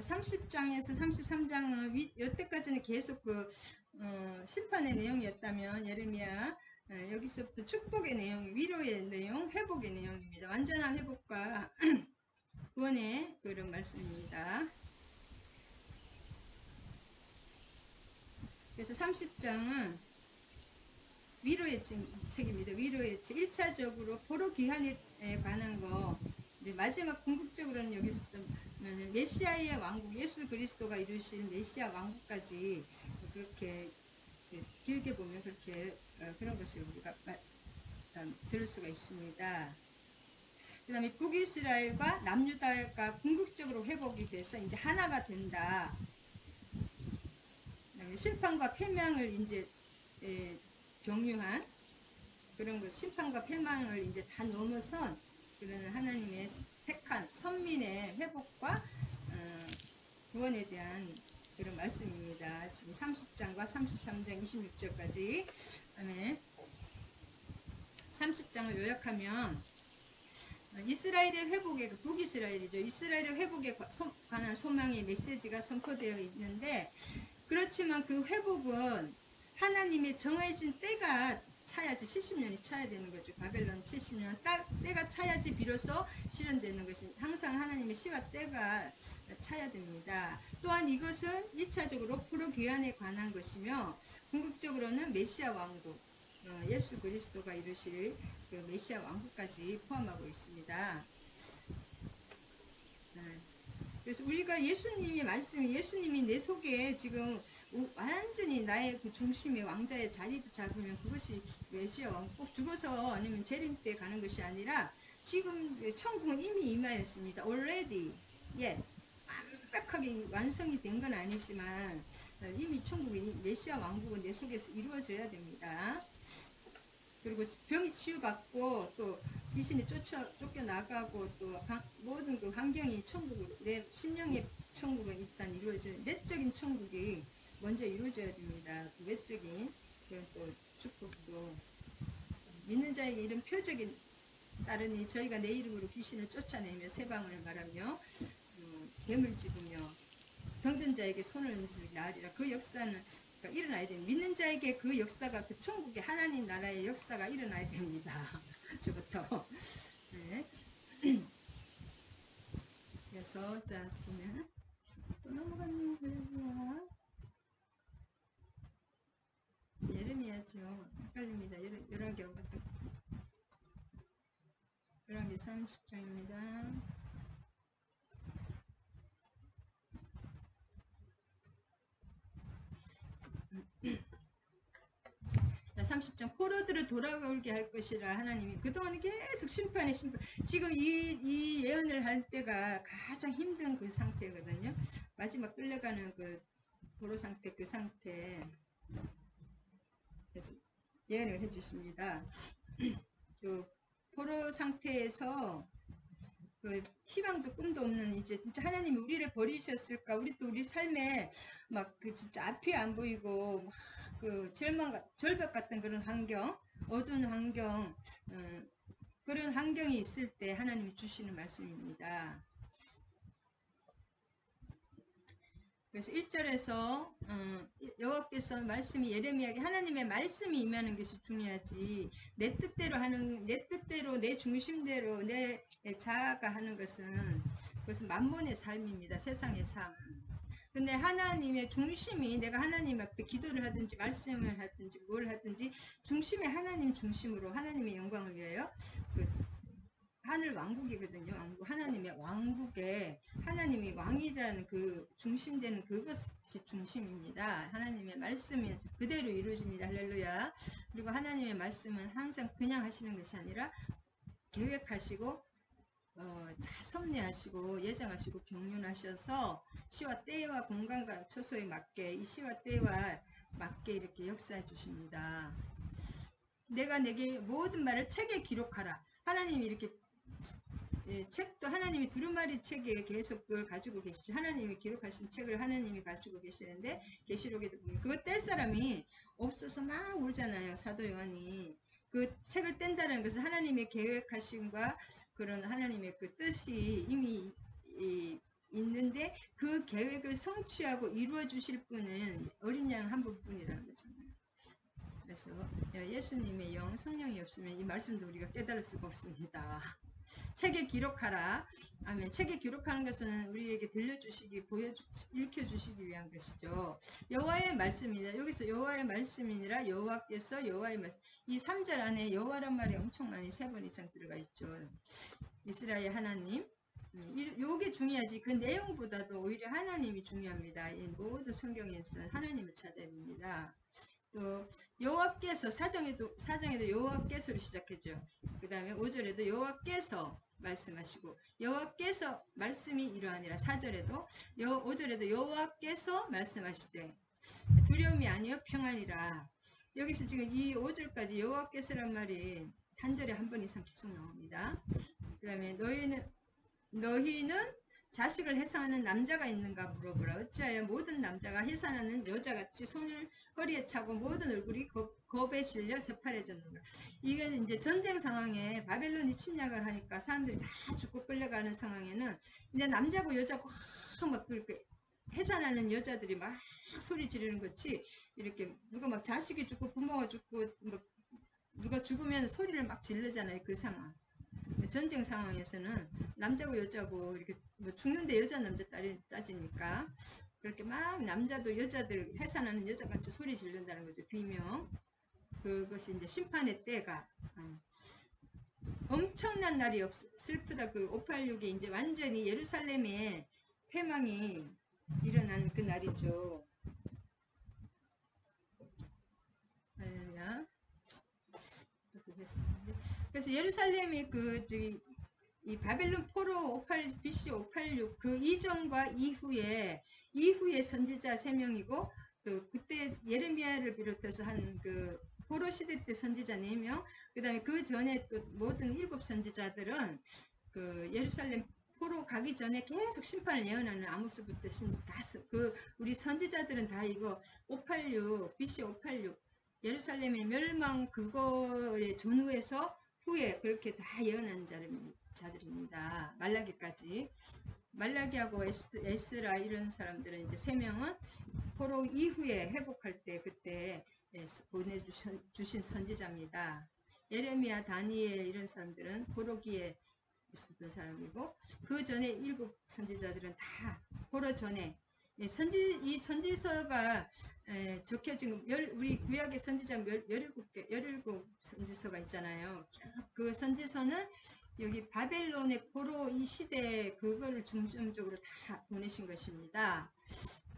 30장에서 33장은 여태까지는 계속 심판의 내용이었다면 예레미야 여기서부터 축복의 내용, 위로의 내용, 회복의 내용입니다. 완전한 회복과 구원의 그런 말씀입니다. 그래서 30장은 위로의 책입니다. 위로의 책. 1차적으로 포로 귀환에 관한 거. 이제 마지막 궁극적으로는 여기서 메시아의 왕국, 예수 그리스도가 이루실 메시아 왕국까지 그렇게 길게 보면 그렇게 그런 것을 우리가 들을 수가 있습니다. 그 다음에 북이스라엘과 남유다가 궁극적으로 회복이 돼서 이제 하나가 된다. 그다음에 심판과 패망을 이제 경유한 그런 것, 심판과 패망을 이제 다 넘어선 그런 하나님의 택한 선민의 회복과 구원에 대한 그런 말씀입니다. 지금 30장과 33장 26절까지. 그다음에 30장을 요약하면 이스라엘의 회복에, 북이스라엘이죠. 이스라엘의 회복에 관한 소망의 메시지가 선포되어 있는데, 그렇지만 그 회복은 하나님의 정해진 때가 차야지, 70년이 차야 되는 거죠. 바벨론 70년 때가 차야지 비로소 실현되는 것이, 항상 하나님의 시와 때가 차야 됩니다. 또한 이것은 1차적으로 포로 귀환에 관한 것이며, 궁극적으로는 메시아 왕국, 예수 그리스도가 이루실 그 메시아 왕국까지 포함하고 있습니다. 그래서 우리가 예수님의 말씀이, 예수님이 내 속에 지금 완전히 나의 그 중심의 왕자의 자리 잡으면 그것이 메시아 왕국, 꼭 죽어서 아니면 재림 때 가는 것이 아니라 지금 천국은 이미 임하였습니다. already, 완벽하게 완성이 된 건 아니지만 이미 천국이, 메시아 왕국은 내 속에서 이루어져야 됩니다. 그리고 병이 치유받고 또 귀신이 쫓겨나가고 또 모든 그 환경이 천국으로, 내 심령의 천국은 일단 이루어져야, 내적인 천국이 먼저 이루어져야 됩니다. 그 외적인 그런 또 축복도, 믿는 자에게 이런 표적이 따르니 저희가 내 이름으로 귀신을 쫓아내며 새 방언을 말하며 뱀을 씹으며 병든 자에게 손을 나으리라. 그 역사는 일어나야 됩니다. 믿는 자에게 그 역사가, 그 천국의 하나님 나라의 역사가 일어나야 됩니다. 저부터. 네. 그래서 자 보면 또 넘어갔네요. 예레미야죠. 헷갈립니다. 열왕기하고 열왕기 30장입니다. 30장 포로들을 돌아오게 할 것이라. 하나님이 그동안 계속 심판, 지금 이 예언을 할 때가 가장 힘든 그 상태거든요. 마지막 끌려가는 그 포로 상태, 그 상태 그래서 예언을 해주십니다. 그 포로 상태에서 그 희망도 꿈도 없는, 이제 진짜 하나님이 우리를 버리셨을까, 우리 또 우리 삶에 막 그 진짜 앞이 안 보이고 막 그 절벽 같은 그런 환경, 어두운 환경, 그런 환경이 있을 때 하나님이 주시는 말씀입니다. 그래서 1절에서 여호와께서 말씀이 예레미야에게, 하나님의 말씀이 임하는 것이 중요하지, 내 뜻대로 하는, 내 뜻대로, 내 중심대로 내 자아가 하는 것은, 그것은 만몬의 삶입니다. 세상의 삶. 근데 하나님의 중심이, 내가 하나님 앞에 기도를 하든지 말씀을 하든지 뭘 하든지 중심이 하나님 중심으로, 하나님의 영광을 위하여, 그 하늘 왕국이거든요. 왕국, 하나님의 왕국에 하나님이 왕이라는 그 중심되는 그것이 중심입니다. 하나님의 말씀은 그대로 이루어집니다. 할렐루야. 그리고 하나님의 말씀은 항상 그냥 하시는 것이 아니라 계획하시고 다 섭리하시고 예정하시고 경륜하셔서 시와 때와 공간과 처소에 맞게, 이 시와 때와 맞게 이렇게 역사해 주십니다. 내가 내게 모든 말을 책에 기록하라. 하나님이 이렇게 책도 하나님이 두루마리 책에 계속 그걸 가지고 계시죠. 하나님이 기록하신 책을 하나님이 가지고 계시는데, 계시록에도 보면 그거 뗄 사람이 없어서 막 울잖아요. 사도 요한이. 그 책을 뗀다는 것은 하나님의 계획하심과 그런 하나님의 그 뜻이 이미 있는데 그 계획을 성취하고 이루어 주실 분은 어린 양 한 분뿐이라는 거잖아요. 그래서 예수님의 영, 성령이 없으면 이 말씀도 우리가 깨달을 수가 없습니다. 책에 기록하라. 아멘. 책에 기록하는 것은 우리에게 들려주시기, 읽혀주시기 위한 것이죠. 여호와의 말씀이다. 여기서 여호와의 말씀이니라 여호와께서 여호와의 말씀. 이 3절 안에 여호와란 말이 엄청 많이 3번 이상 들어가 있죠. 이스라엘 하나님. 요게 중요하지. 그 내용보다도 오히려 하나님이 중요합니다. 이 모든 성경에서는 하나님을 찾아야 됩니다. 또 여호와께서 사정에도 여호와께서로 시작했죠. 그 다음에 5절에도 여호와께서 말씀하시고 여호와께서 말씀이 이러하니라. 4절에도 5절에도 여호와께서 말씀하시되 두려움이 아니요 평안이라. 여기서 지금 이 5절까지 여호와께서란 말이 한 절에 한 번 이상 계속 나옵니다. 그 다음에 너희는 자식을 해산하는 남자가 있는가 물어보라. 어찌하여 모든 남자가 해산하는 여자같이 손을 허리에 차고 모든 얼굴이 겁에 실려 새파래졌는가. 이게 이제 전쟁 상황에 바벨론이 침략을 하니까 사람들이 다 죽고 끌려가는 상황에는 이제 남자고 여자고 막 그렇게 해산하는 여자들이 막 소리 지르는 것이 이렇게 누가 막 자식이 죽고 부모가 죽고 막 누가 죽으면 소리를 막 지르잖아요. 그 상황. 전쟁 상황에서는 남자고 여자고 이렇게 뭐 죽는데 여자 남자 딸이 따지니까 그렇게 막 남자도 여자들 해산하는 여자같이 소리 지른다는 거죠. 비명. 그것이 이제 심판의 때가 엄청난 날이 슬프다. 그 586에 이제 완전히 예루살렘에 패망이 일어난 그 날이죠. 할렐루야. 그래서 예루살렘이 이 바벨론 포로 BC 586 그 이전과 이후에 선지자 3명이고 또 그때 예레미야를 비롯해서 한 그 포로 시대 때 선지자 4명, 그 다음에 그 전에 또 모든 7 선지자들은 그 예루살렘 포로 가기 전에 계속 심판을 예언하는 아모스부터 우리 선지자들은 다 이거 586 BC 586 예루살렘의 멸망 그거의 전후에서 후에 그렇게 다 예언한 자들입니다. 말라기까지. 말라기하고 에스라 이런 사람들은 이제 3명은 포로 이후에 회복할 때 그때 보내주신 선지자입니다. 예레미야, 다니엘 이런 사람들은 포로기에 있었던 사람이고 그 전에 7 선지자들은 다 포로 전에 이 선지서가 적혀진 우리 구약의 선지자 17 선지서가 있잖아요. 그 선지서는 여기 바벨론의 포로 이 시대에 그거를 중점적으로 다 보내신 것입니다.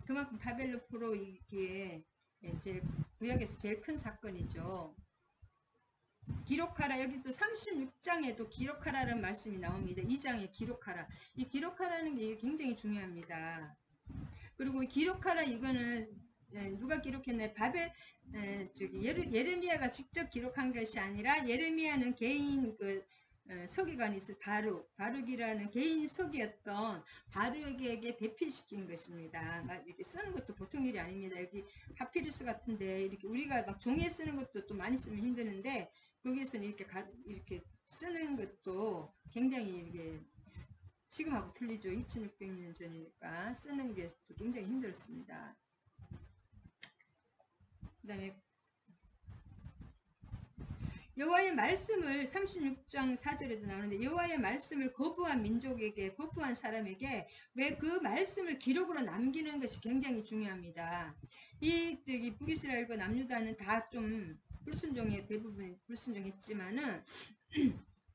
그만큼 바벨론 포로 이게 구약에서 제일 큰 사건이죠. 기록하라. 여기 또 36장에도 기록하라는 말씀이 나옵니다. 2장에 기록하라. 이 기록하라는 게 굉장히 중요합니다. 그리고 기록하라 이거는 누가 기록했나요? 예레미야가 직접 기록한 것이 아니라 예레미야는 개인 서기관이 있어 바룩이라는 개인 서기였던 바룩에게 대필시킨 것입니다. 막 이렇게 쓰는 것도 보통 일이 아닙니다. 여기 파피루스 같은데 이렇게 우리가 막 종이에 쓰는 것도 또 많이 쓰면 힘드는데 거기에서는 이렇게 쓰는 것도 굉장히 이게 지금하고 틀리죠. 2600년 전이니까 쓰는 게 굉장히 힘들었습니다. 그 다음에 여호와의 말씀을 36장 4절에도 나오는데 여호와의 말씀을 거부한 민족에게 거부한 사람에게 왜 그 말씀을 기록으로 남기는 것이 굉장히 중요합니다. 이 북이스라엘과 남유다는 다 좀 대부분 불순종했지만은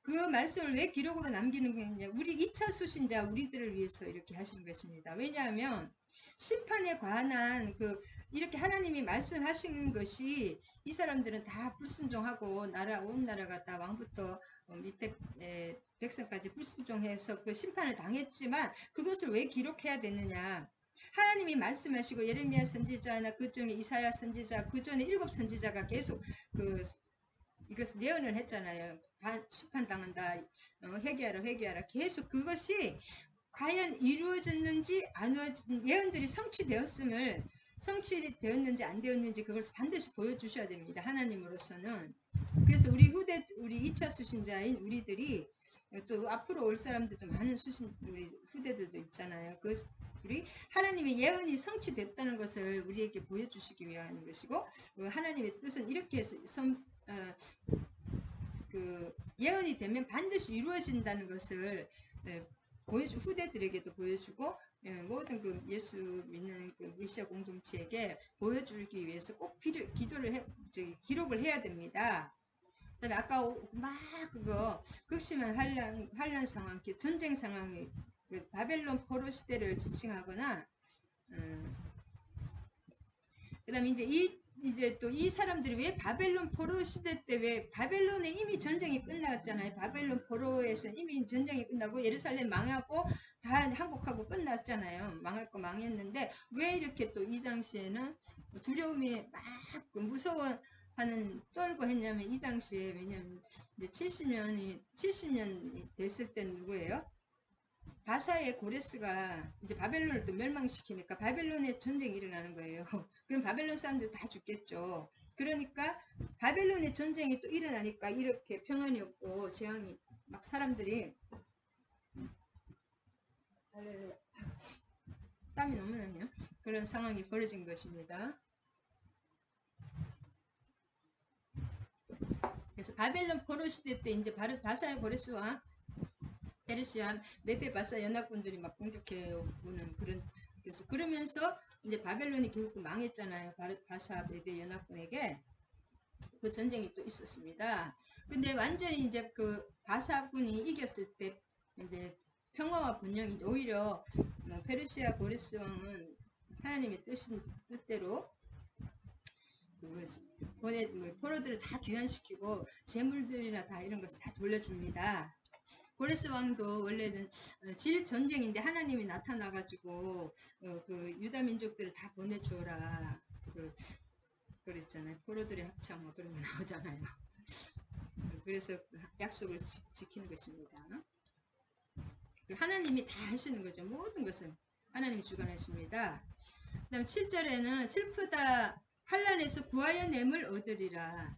그 말씀을 왜 기록으로 남기는 거냐. 우리 2차 수신자 우리들을 위해서 이렇게 하시는 것입니다. 왜냐하면 심판에 관한 이렇게 하나님이 말씀하시는 것이 이 사람들은 다 불순종하고 온 나라가 다 왕부터 밑에 백성까지 불순종해서 그 심판을 당했지만 그것을 왜 기록해야 되느냐. 하나님이 말씀하시고 예레미야 선지자나 그 중에 이사야 선지자 그 전에 7 선지자가 계속 이것을 예언을 했잖아요. 심판당한다. 회개하라. 계속 그것이 과연 이루어졌는지 안 이루어진 예언들이 성취되었는지 안 되었는지 그걸 반드시 보여주셔야 됩니다. 하나님으로서는. 그래서 우리 2차 수신자인 우리들이 또 앞으로 올 사람들도 많은 우리 후대들도 있잖아요. 우리 하나님의 예언이 성취됐다는 것을 우리에게 보여주시기 위한 것이고, 하나님의 뜻은 이렇게 해서 예언이 되면 반드시 이루어진다는 것을 후대들에게도 보여주고, 모든 예수 믿는 메시아 공동체에게 보여주기 위해서 꼭 기록을 해야 됩니다. 그다음에 아까 극심한 환란 상황, 전쟁 상황이 바벨론 포로 시대를 지칭하거나, 그다음에 이제 또 이 사람들이 왜 바벨론 포로 시대 때, 왜 바벨론에 이미 전쟁이 끝났잖아요. 바벨론 포로에서 이미 전쟁이 끝나고 예루살렘 망하고 다 항복하고 끝났잖아요. 망할 거 망했는데 왜 이렇게 또 이 당시에는 두려움이 막 무서워하는 떨고 했냐면, 이 당시에 왜냐면 이제 70년이 됐을 땐 누구예요? 바사의 고레스가 이제 바벨론을 또 멸망시키니까 바벨론에 전쟁이 일어나는 거예요. 그럼 바벨론 사람들 다 죽겠죠. 그러니까 바벨론의 전쟁이 또 일어나니까 이렇게 평안이 없고 재앙이 막 사람들이 땀이 너무 나네요. 그런 상황이 벌어진 것입니다. 그래서 바벨론 포로 시대 때 이제 바사의 고레스와 페르시아 메대 바사 연합군들이 막 공격해 오는 그러면서 이제 바벨론이 결국 망했잖아요. 바사 메대 연합군에게 그 전쟁이 또 있었습니다. 근데 완전히 이제 바사군이 이겼을 때 이제 평화와 분명히 오히려 페르시아 고레스 왕은 하나님의 뜻대로 포로들을 다 귀환시키고 재물들이나 다 이런 것을 다 돌려줍니다. 고레스 왕도 원래는 질 전쟁인데 하나님이 나타나가지고 유다 민족들을 다 보내주어라 그랬잖아요. 포로들의 합창 뭐 그런 게 나오잖아요. 그래서 약속을 지키는 것입니다. 하나님이 다 하시는 거죠. 모든 것은 하나님이 주관하십니다. 그 다음 7절에는 슬프다 환란에서 구하여 냄을 얻으리라.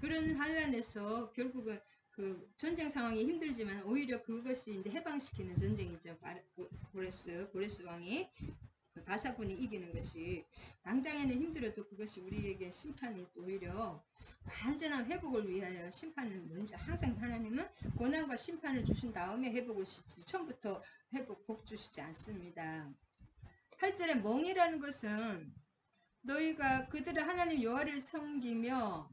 그런 환란에서 결국은 전쟁 상황이 힘들지만 오히려 그것이 이제 해방시키는 전쟁이죠. 고레스 왕이 바사군이 이기는 것이 당장에는 힘들어도 그것이 우리에게 심판이 오히려 완전한 회복을 위하여 심판을 먼저 항상 하나님은 고난과 심판을 주신 다음에 회복을 시키지 처음부터 복 주시지 않습니다. 8절에 멍이라는 것은 너희가 그들의 하나님 여호와를 섬기며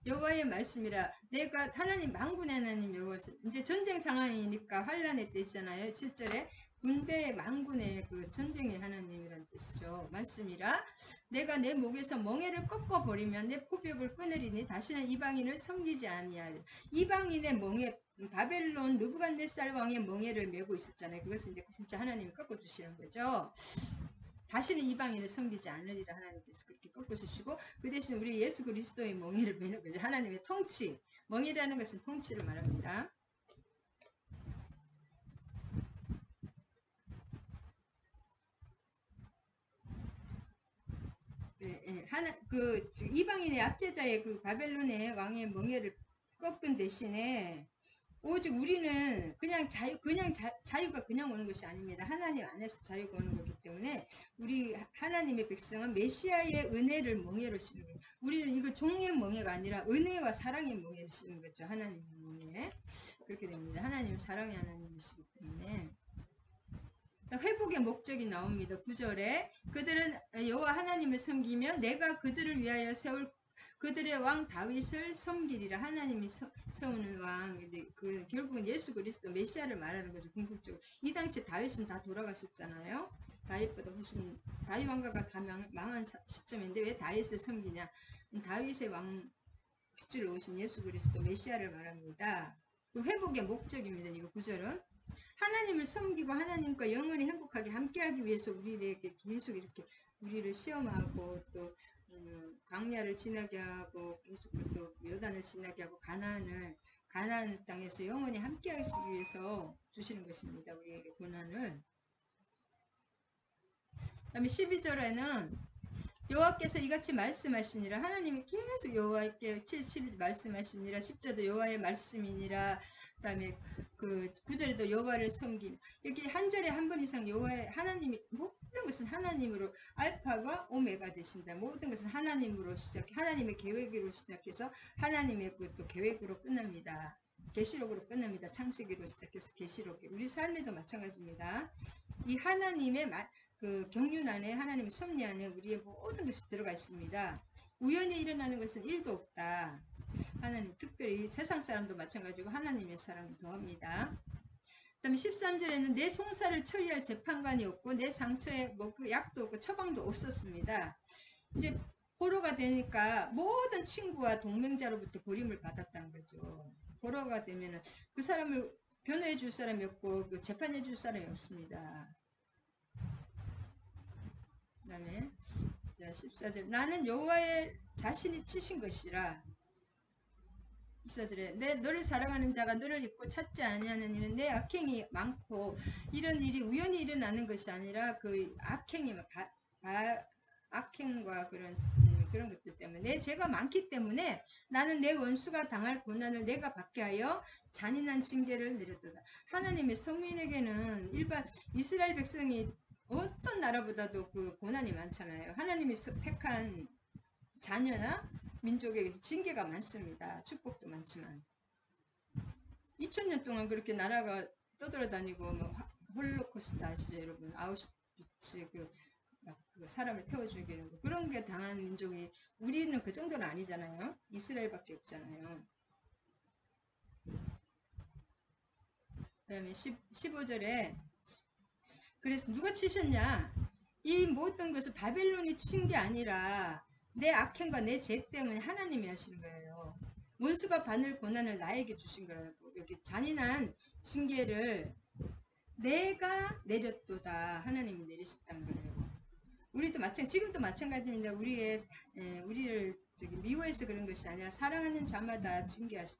여호와의 말씀이라 내가 하나님 만군의 하나님 여호와 이제 전쟁 상황이니까 환란의 때잖아요. 7절에 군대의 만군의 전쟁의 하나님이란 뜻이죠. 말씀이라 내가 내 목에서 멍에를 꺾어 버리면 내 포벽을 끊으리니 다시는 이방인을 섬기지 아니하리라. 이방인의 멍에 바벨론 느부갓네살 왕의 멍에를 메고 있었잖아요. 그것은 이제 진짜 하나님이 꺾어 주시는 거죠. 다시는 이방인을 섬기지 않으리라 하나님께서 그렇게 꺾어주시고 그 대신 우리 예수 그리스도의 멍에를 베는 거죠. 하나님의 통치. 멍이라는 것은 통치를 말합니다. 이방인의 압제자의 바벨론의 왕의 멍에를 꺾은 대신에 오직 우리는 자유가 그냥 오는 것이 아닙니다. 하나님 안에서 자유가 오는 거기 때문에 우리 하나님의 백성은 메시아의 은혜를 멍에로 씌는 거예요. 우리는 이거 종의 멍에가 아니라 은혜와 사랑의 멍에를 씌는 거죠. 하나님의 멍에. 그렇게 됩니다. 하나님은 사랑의 하나님이시기 때문에. 회복의 목적이 나옵니다. 9절에 그들은 여호와 하나님을 섬기며 내가 그들을 위하여 세울 그들의 왕 다윗을 섬기리라. 하나님이 세우는 왕. 결국은 예수 그리스도 메시아를 말하는 거죠. 궁극적으로. 이 당시에 다윗은 다 돌아갔었잖아요. 다윗보다 훨씬 다윗 왕가가 다 망한 시점인데 왜 다윗을 섬기냐. 다윗의 왕 핏줄로 오신 예수 그리스도 메시아를 말합니다. 회복의 목적입니다. 이거 9절은. 하나님을 섬기고 하나님과 영원히 행복하게 함께하기 위해서 우리에게 계속 이렇게 우리를 시험하고 또 광야를 지나게 하고 계속 또 요단을 지나게 하고 가나안 땅에서 영원히 함께하기 위해서 주시는 것입니다. 우리에게 고난을. 그다음에 12절에는 여호와께서 이같이 말씀하시니라. 하나님이 계속 여호와께 7일 말씀하시니라. 10절도 여호와의 말씀이니라. 그 다음에 그 9절에도 여호와를 섬김. 이렇게 한 절에 한 번 이상 여호와의 하나님이 모든 것은 하나님으로 알파가 오메가 되신다. 모든 것은 하나님으로 시작해 하나님의 계획으로 시작해서 하나님의 그 또 계획으로 끝납니다. 계시록으로 끝납니다. 창세기로 시작해서 계시록. 우리 삶에도 마찬가지입니다. 이 하나님의 그 경륜 안에 하나님의 섭리 안에 우리의 모든 것이 들어가 있습니다. 우연히 일어나는 것은 1도 없다. 하나님 특별히 세상 사람도 마찬가지고 하나님의 사람은 더합니다. 그 다음에 13절에는 내 송사를 처리할 재판관이 없고 내 상처에 뭐 그 약도 없고 처방도 없었습니다. 이제 포로가 되니까 모든 친구와 동맹자로부터 버림을 받았다는 거죠. 포로가 되면은 그 사람을 변호해 줄 사람이 없고 그 재판해 줄 사람이 없습니다. 그 다음에 14절 나는 여호와의 자신이 치신 것이라. 14절에 내 너를 사랑하는 자가 너를 잊고 찾지 아니하는 이는 내 악행이 많고 이런 일이 우연히 일어나는 것이 아니라 그 악행이 악행과 그런 것들 때문에 내 죄가 많기 때문에 나는 내 원수가 당할 고난을 내가 받게 하여 잔인한 징계를 내렸도다. 하나님의 성민에게는 일반 이스라엘 백성이 어떤 나라보다도 그 고난이 많잖아요. 하나님이 택한 자녀나 민족에게 징계가 많습니다. 축복도 많지만 2000년 동안 그렇게 나라가 떠돌아다니고 뭐 홀로코스트 아시죠 여러분? 아우슈비츠 그 사람을 태워 죽이는 거 그런 게 당한 민족이 우리는 그 정도는 아니잖아요. 이스라엘밖에 없잖아요. 그 다음에 15절에 그래서 누가 치셨냐? 이 모든 것을 바벨론이 친 게 아니라 내 악행과 내 죄 때문에 하나님이 하시는 거예요. 원수가 받을 고난을 나에게 주신 거라고. 여기 잔인한 징계를 내가 내렸도다. 하나님이 내리셨다는 거예요. 우리도 지금도 마찬가지입니다. 우리를 미워해서 그런 것이 아니라 사랑하는 자마다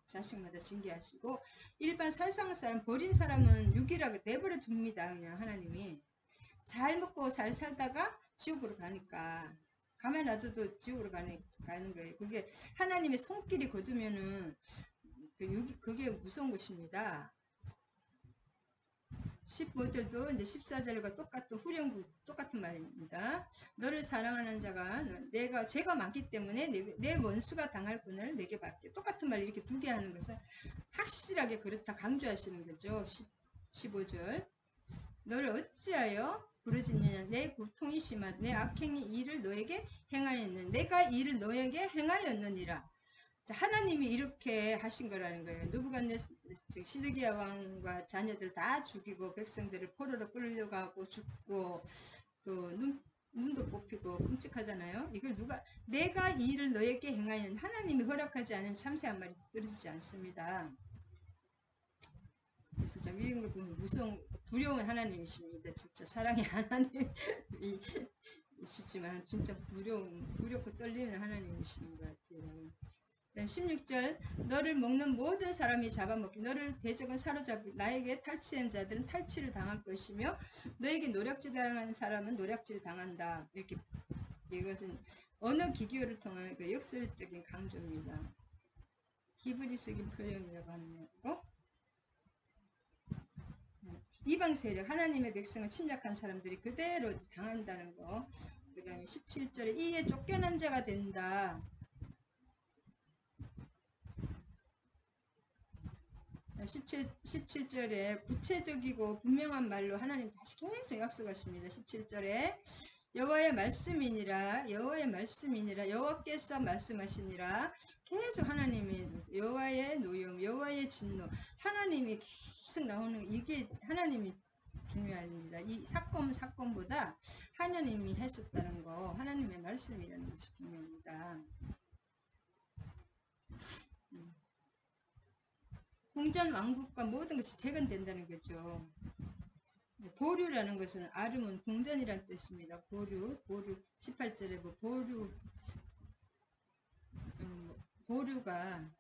자식마다 징계하시고 일반 세상 사람 버린 사람은 육이라고 내버려 둡니다. 그냥 하나님이 잘 먹고 잘 살다가 지옥으로 가니까 가만 놔둬도 지옥으로 가는 거예요. 그게 하나님의 손길이 거두면은 그게 무서운 것입니다. 15절도 이제 14절과 똑같은 후렴구 똑같은 말입니다. 너를 사랑하는 자가 죄가 많기 때문에 내 원수가 당할 고난을 내게 받게. 똑같은 말 이렇게 두 개 하는 것은 확실하게 그렇다 강조하시는 거죠. 15절 너를 어찌하여 부르짖느냐 내 고통이 심한 내 악행이 일을 너에게 행하였는 내가 일을 너에게 행하였느니라. 하나님이 이렇게 하신 거라는 거예요. 느부갓네살 시드기야 왕과 자녀들 다 죽이고 백성들을 포로로 끌려가고 죽고 또 눈도 뽑히고 끔찍하잖아요. 이걸 내가 이 일을 너에게 행하였는 하나님이 허락하지 않으면 참새한 마리 떨어지지 않습니다. 그래서 참 이런 걸 보면 두려운 하나님이십니다. 진짜 사랑의 하나님이시지만 진짜 두렵고 떨리는 하나님이신 것 같아요. 16절 너를 먹는 모든 사람이 잡아먹기 너를 대적은 사로잡기 나에게 탈취한 자들은 탈취를 당할 것이며 너에게 노략질 당한 사람은 노략질 당한다. 이렇게 이것은 언어 기교를 통한 그 역설적인 강조입니다. 히브리식인 표현이라고 하는 거고 이방 세력 하나님의 백성을 침략한 사람들이 그대로 당한다는 거. 그 다음에 17절에 이에 쫓겨난 자가 된다. 17절에 구체적이고 분명한 말로 하나님 다시 계속 약속하십니다. 17절에 여호와의 말씀이니라 여호와께서 말씀하시니라 계속 하나님이 여호와의 노여움 여호와의 진노 하나님이 계속 나오는 이게 하나님이 중요합니다. 이 사건보다 하나님이 했었다는 거 하나님의 말씀이라는 것이 중요합니다. 궁전 왕국과 모든 것이 재건된다는 거죠. 보류라는 것은 아름은 궁전이란 뜻입니다. 보류 18절에 뭐 보류가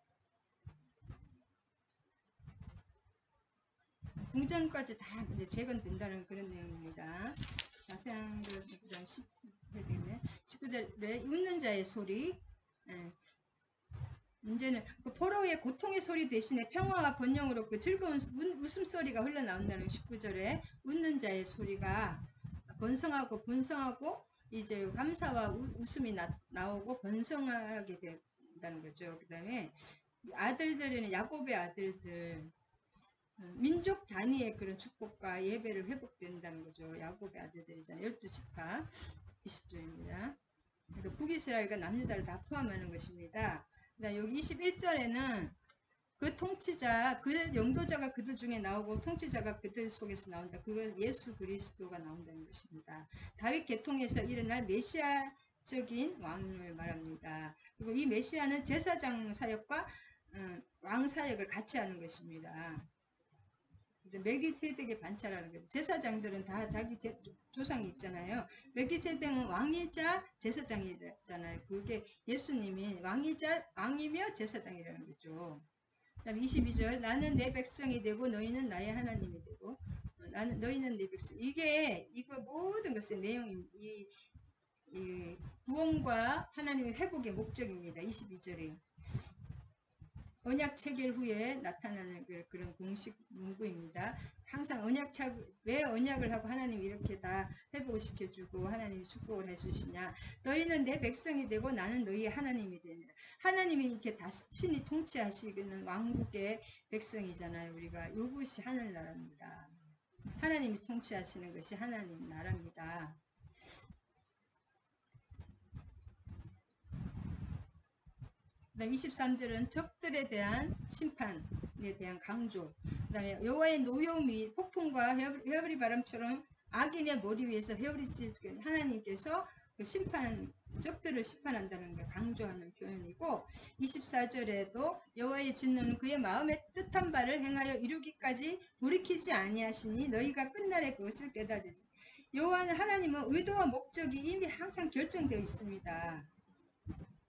궁전까지 다 이제 재건된다는 그런 내용입니다. 자세한 그 해야 되겠네. 19절에 웃는 자의 소리. 예. 이제는 그 포로의 고통의 소리 대신에 평화와 번영으로 그 즐거운 웃음소리가 흘러나온다는 19절에 웃는 자의 소리가 번성하고 번성하고 이제 감사와 웃음이 나오고 번성하게 된다는 거죠. 그 다음에 아들들에는 야곱의 아들들 민족 단위의 그런 축복과 예배를 회복된다는 거죠. 야곱의 아들들이잖아요. 12지파 20절입니다. 그러니까 북이스라엘과 남유다를 다 포함하는 것입니다. 여기 21절에는 그 통치자, 그 영도자가 그들 중에 나오고 통치자가 그들 속에서 나온다. 그건 예수 그리스도가 나온다는 것입니다. 다윗 계통에서 일어날 메시아적인 왕을 말합니다. 그리고 이 메시아는 제사장 사역과 왕 사역을 같이 하는 것입니다. 이제 멜기세덱의 반차라는 거죠. 제사장들은 다 자기 조상이 있잖아요. 멜기세덱은 왕이자 제사장이잖아요. 그게 예수님이 왕이며 제사장이라는 거죠. 그다음 22절 나는 내 백성이 되고 너희는 나의 하나님이 되고 너희는 내 백성. 이거 모든 것의 내용이 이 구원과 하나님의 회복의 목적입니다. 22절에 언약 체결 후에 나타나는 그런 공식 문구입니다. 항상 왜 언약을 하고 하나님이 이렇게 다 회복을 시켜주고 하나님이 축복을 해주시냐. 너희는 내 백성이 되고 나는 너희의 하나님이 되니라. 하나님이 이렇게 다 신이 통치하시는 왕국의 백성이잖아요. 우리가 이것이 하늘나라입니다. 하나님이 통치하시는 것이 하나님 나라입니다. 그다음 23절은 적들에 대한 심판에 대한 강조. 그다음에 여호와의 노여움이 폭풍과 회오리 바람처럼 악인의 머리 위에서 회오리칠 하나님께서 그 적들을 심판한다는 걸 강조하는 표현이고 24절에도 여호와의 진노는 그의 마음에 뜻한 바를 행하여 이루기까지 돌이키지 아니하시니 너희가 끝날에 그것을 깨달으리. 여호와는 하나님은 의도와 목적이 이미 항상 결정되어 있습니다.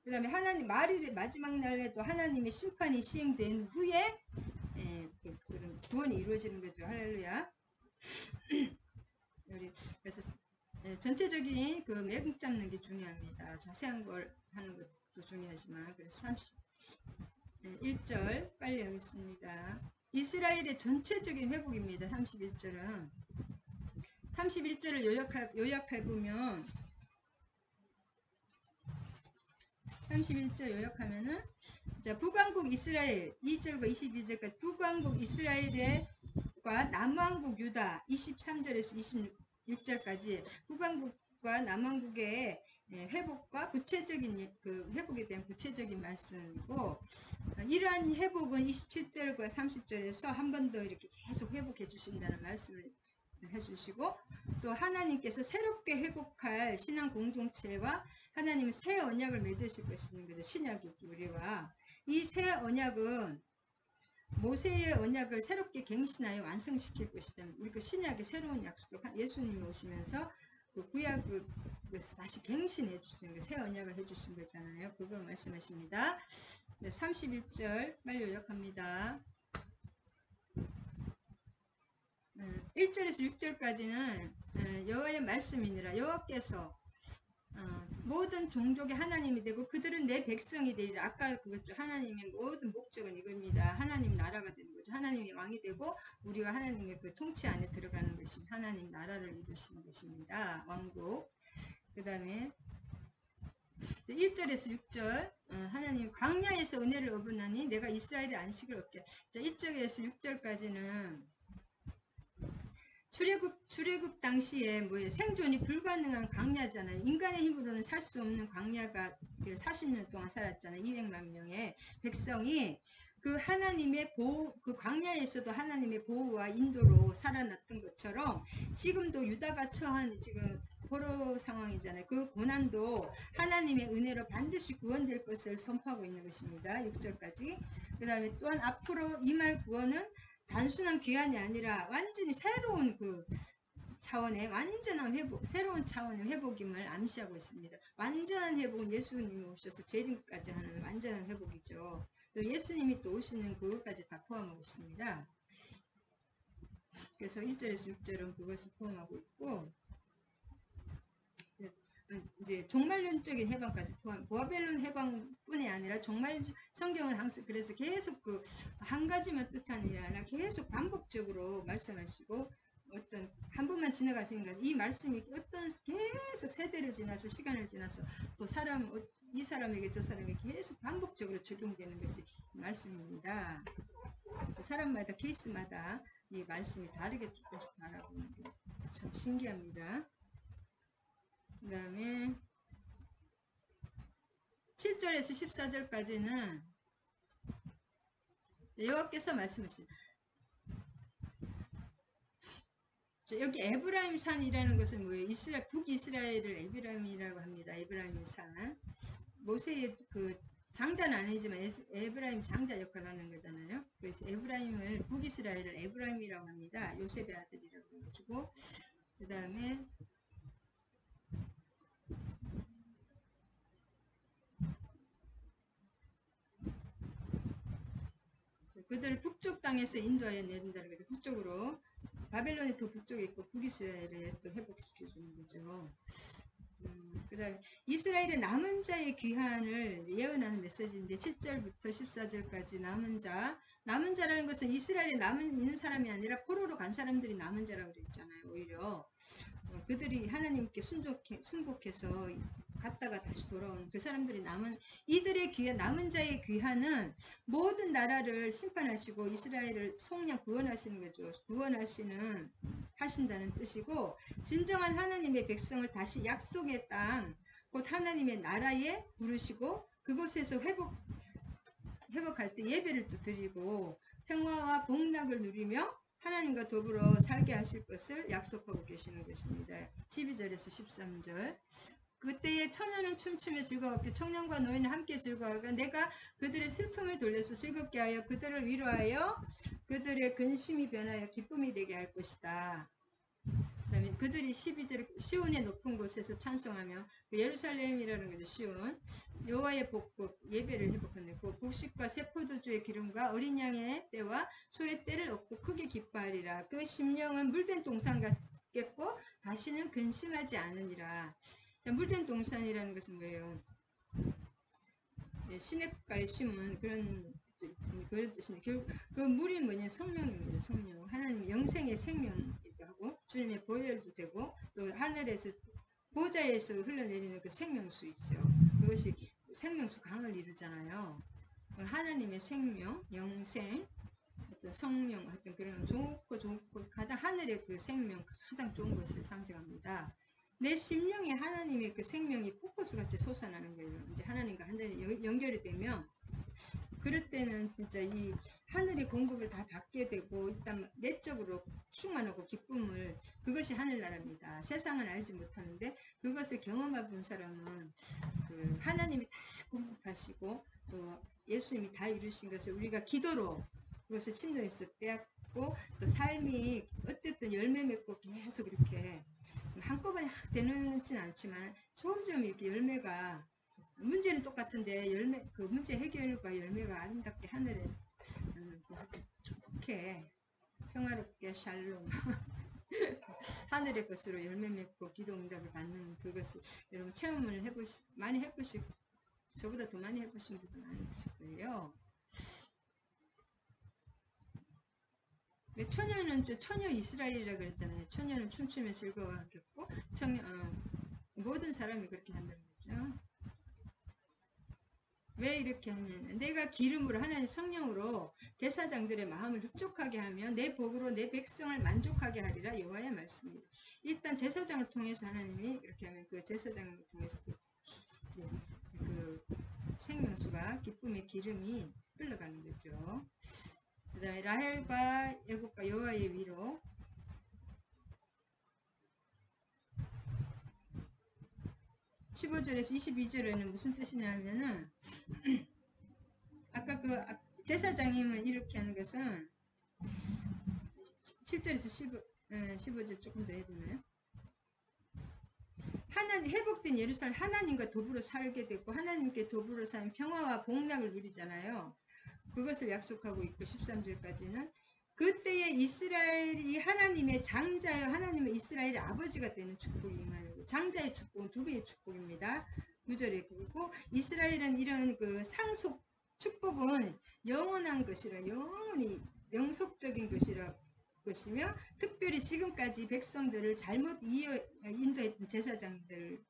그 다음에 하나님 마지막 날에도 하나님의 심판이 시행된 후에 그런 구원이 이루어지는 거죠. 할렐루야. 그래서 전체적인 그 매국 잡는 게 중요합니다. 자세한 걸 하는 것도 중요하지만 그래서 31절 빨리 하겠습니다. 이스라엘의 전체적인 회복입니다. 31절은 31절을 요약해보면 31절 요약하면은 자, 북왕국 이스라엘 2절과 22절까지 북왕국 이스라엘과 남왕국 유다 23절에서 26절까지 북왕국과 남왕국의 회복과 구체적인 그 회복에 대한 구체적인 말씀이고 이러한 회복은 27절과 30절에서 한 번 더 이렇게 계속 회복해 주신다는 말씀을 해주시고 또 하나님께서 새롭게 회복할 신앙 공동체와 하나님은 새 언약을 맺으실 것이는 거죠. 신약이죠. 우리와 이 새 언약은 모세의 언약을 새롭게 갱신하여 완성시킬 것이다. 우리 그 신약의 새로운 약속 예수님이 오시면서 그 구약을 다시 갱신해 주시는 거, 새 언약을 해주신 거잖아요. 그걸 말씀하십니다. 네, 31절 빨리 요약합니다. 1절에서 6절까지는 여호와의 말씀이니라. 여호와께서 모든 종족의 하나님이 되고 그들은 내 백성이 되리라. 아까 그거죠. 하나님의 모든 목적은 이겁니다. 하나님 나라가 되는 거죠. 하나님이 왕이 되고 우리가 하나님의 그 통치 안에 들어가는 것입니다. 하나님 나라를 이루시는 것입니다. 왕국. 그 다음에 1절에서 6절 하나님 광야에서 은혜를 얻으나니 내가 이스라엘의 안식을 얻게. 자, 1절에서 6절까지는 출애굽 당시에 생존이 불가능한 광야잖아요. 인간의 힘으로는 살 수 없는 광야가 40년 동안 살았잖아요. 200만 명의 백성이 그 하나님의 그 광야에서도 하나님의 보호와 인도로 살아났던 것처럼 지금도 유다가 처한 지금 포로 상황이잖아요. 그 고난도 하나님의 은혜로 반드시 구원될 것을 선포하고 있는 것입니다. 6절까지. 그 다음에 또한 앞으로 임할 구원은 단순한 귀환이 아니라 완전히 새로운 그 차원의 완전한 회복, 새로운 차원의 회복임을 암시하고 있습니다. 완전한 회복은 예수님이 오셔서 재림까지 하는 완전한 회복이죠. 또 예수님이 또 오시는 그것까지 다 포함하고 있습니다. 그래서 1절에서 6절은 그것을 포함하고 있고 이제 종말론적인 해방까지 포함, 바벨론 해방뿐이 아니라 종말 성경을 항상 그래서 계속 그 한 가지만 뜻하는 게 아니라 계속 반복적으로 말씀하시고 어떤 한 번만 지나가시는 거 이 말씀이 어떤 계속 세대를 지나서 시간을 지나서 또 사람 이 사람에게 저 사람에게 계속 반복적으로 적용되는 것이 말씀입니다. 사람마다 케이스마다 이 말씀이 다르게 조금씩 다르고 참 신기합니다. 그 다음에 7절에서 14절까지는 여호와께서 말씀하시죠. 여기 에브라임 산이라는 것은 뭐예요? 북이스라엘을 에브라임이라고 합니다. 에브라임 산. 모세의 그 장자는 아니지만 에브라임 장자 역할을 하는 거잖아요. 그래서 에브라임을 북이스라엘을 에브라임이라고 합니다. 요셉의 아들이라고 해가지고 그 다음에 그들을 북쪽 땅에서 인도하여 내린다는 거죠. 북쪽으로 바벨론이 더 북쪽에 있고 북이스라엘에 또 회복시켜주는 거죠. 그 다음에 이스라엘의 남은 자의 귀환을 예언하는 메시지인데 7절부터 14절까지 남은 자라는 것은 이스라엘에 있는 사람이 아니라 포로로 간 사람들이 남은 자라고 그랬잖아요. 오히려 그들이 하나님께 순복해서 갔다가 다시 돌아오는 그 사람들이 이들의 남은 자의 귀환은 모든 나라를 심판하시고 이스라엘을 속량 구원하시는 거죠. 하신다는 뜻이고 진정한 하나님의 백성을 다시 약속의 땅, 곧 하나님의 나라에 부르시고 그곳에서 회복할 때 예배를 또 드리고 평화와 복락을 누리며 하나님과 더불어 살게 하실 것을 약속하고 계시는 것입니다. 12절에서 13절 그때에 처녀는 춤추며 즐거웠게 청년과 노인은 함께 즐거워하고 내가 그들의 슬픔을 돌려서 즐겁게 하여 그들을 위로하여 그들의 근심이 변하여 기쁨이 되게 할 것이다. 그 다음에 그들이 12절 시온의 높은 곳에서 찬송하며 예루살렘이라는 거죠. 시온 여호와의 복국 예배를 회복하고 곡식과 새 포도주의 기름과 어린 양의 때와 소의 때를 얻고 크게 기뻐하리라. 그 심령은 물된 동산 같겠고 다시는 근심하지 않으니라. 자, 물된 동산이라는 것은 뭐예요? 시냇가에 심은 그런 뜻인데 결국 그 물이 뭐냐 성령입니다. 성령 하나님 영생의 생명이기도 하고 주님의 보혈도 되고 또 하늘에서 보좌에서 흘러내리는 그 생명수 있어요. 그것이 생명수 강을 이루잖아요. 하나님의 생명, 영생, 어떤 성령, 어떤 그런 좋고 가장 하늘의 그 생명 가장 좋은 것을 상징합니다. 내 심령에 하나님의 그 생명이 폭포수 같이 솟아나는 거예요. 이제 하나님과 완전히 연결이 되면 그럴 때는 진짜 이 하늘의 공급을 다 받게 되고 일단 내적으로 충만하고 기쁨을 그것이 하늘나라입니다. 세상은 알지 못하는데 그것을 경험해 본 사람은 그 하나님이 다 공급하시고 또 예수님이 다 이루신 것을 우리가 기도로 그것을 침노에서 빼앗고 또 삶이 어쨌든 열매 맺고 계속 이렇게 한꺼번에 확 되는지는 않지만 점점 이렇게 열매가 문제는 똑같은데 그 문제 해결과 열매가 아름답게 하늘에 좋게 평화롭게 샬롬 하늘의 것으로 열매 맺고 기도 응답을 받는 그것을 여러분 체험을 많이 해보시고 저보다 더 많이 해보신 분들 많으실 거예요. 처녀는 처녀 이스라엘이라 그랬잖아요. 처녀는 춤추며 즐거워하겠고 모든 사람이 그렇게 한다는 거죠. 왜 이렇게 하면 내가 기름으로 하나님 성령으로 제사장들의 마음을 흡족하게 하며 내 복으로 내 백성을 만족하게 하리라 여호와의 말씀입니다. 일단 제사장을 통해서 하나님이 이렇게 하면 그 제사장을 통해서도 그 생명수가 기쁨의 기름이 흘러가는 거죠. 그 다음에 라헬과 애굽과 여호와의 위로 15절에서 22절에는 무슨 뜻이냐 하면은 아까 그 제사장님은 이렇게 하는 것은 7절에서 15절 조금 더 해야 되나요? 회복된 예루살렘 하나님과 더불어 살게 되고 하나님께 더불어 사는 평화와 복락을 누리잖아요. 그것을 약속하고 있고 13절까지는 그때에 이스라엘이 하나님의 장자요, 하나님의 이스라엘의 아버지가 되는 축복이 임하는, 장자의 축복은 두 배의 축복입니다. 9절에 그리고 이스라엘은 이런 그 상속 축복은 영원한 것이라, 영원히 영속적인 것이며, 특별히 지금까지 백성들을 잘못 인도했던 제사장들이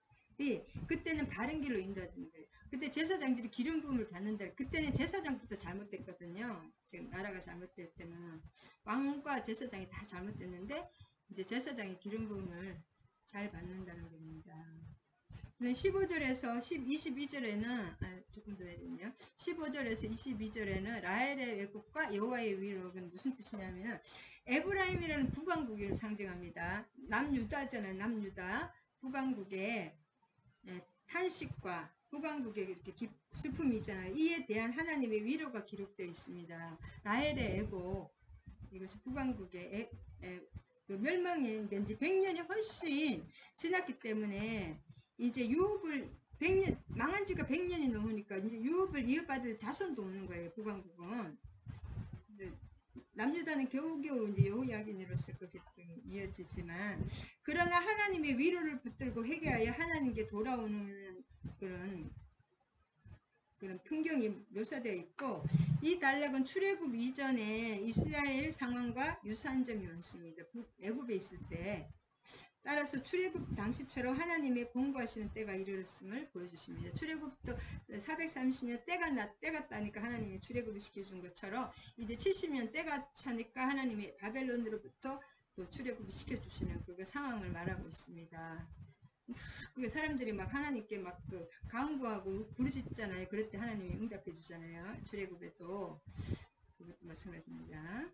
그때는 바른 길로 인도해주는 거예요. 그때 제사장들이 기름 부음을 받는다. 그때는 제사장부터 잘못됐거든요. 지금 나라가 잘못될 때는 왕과 제사장이 다 잘못됐는데, 이제 제사장이 기름 부음을 잘 받는다는 겁니다. 15절에서 22절에는 조금 더 해야 되네요. 15절에서 22절에는 라헬의 왜곡과 여호와의 위로는 무슨 뜻이냐면은 에브라임이라는 북왕국을 상징합니다. 남유다잖아요. 남유다 북왕국의 탄식과 북왕국의 이렇게 슬픔이 있잖아요. 이에 대한 하나님의 위로가 기록되어 있습니다. 라헬의 애곡, 이것이 북왕국의 그 멸망이 된 지 100년이 훨씬 지났기 때문에 이제 유업을 100년, 망한 지가 100년이 넘으니까 이제 유업을 이어받을 자손도 없는 거예요. 북왕국은. 남유다는 겨우겨우 이제 여호야긴으로서 그게 좀 이어지지만, 그러나 하나님의 위로를 붙들고 회개하여 하나님께 돌아오는 그런 풍경이 묘사되어 있고, 이 단락은 출애굽 이전에 이스라엘 상황과 유사한 점이 많습니다. 애굽에 있을 때. 따라서 출애굽 당시처럼 하나님의 공고하시는 때가 이르렀음을 보여주십니다. 출애굽도 430년 때가 따니까 하나님이 출애굽을 시켜준 것처럼 이제 70년 때가 차니까 하나님이 바벨론으로부터 또 출애굽을 시켜주시는 그 상황을 말하고 있습니다. 그 사람들이 막 하나님께 막 그 강구하고 부르짖잖아요. 그럴 때 하나님이 응답해 주잖아요. 출애굽에도 그것도 마찬가지입니다.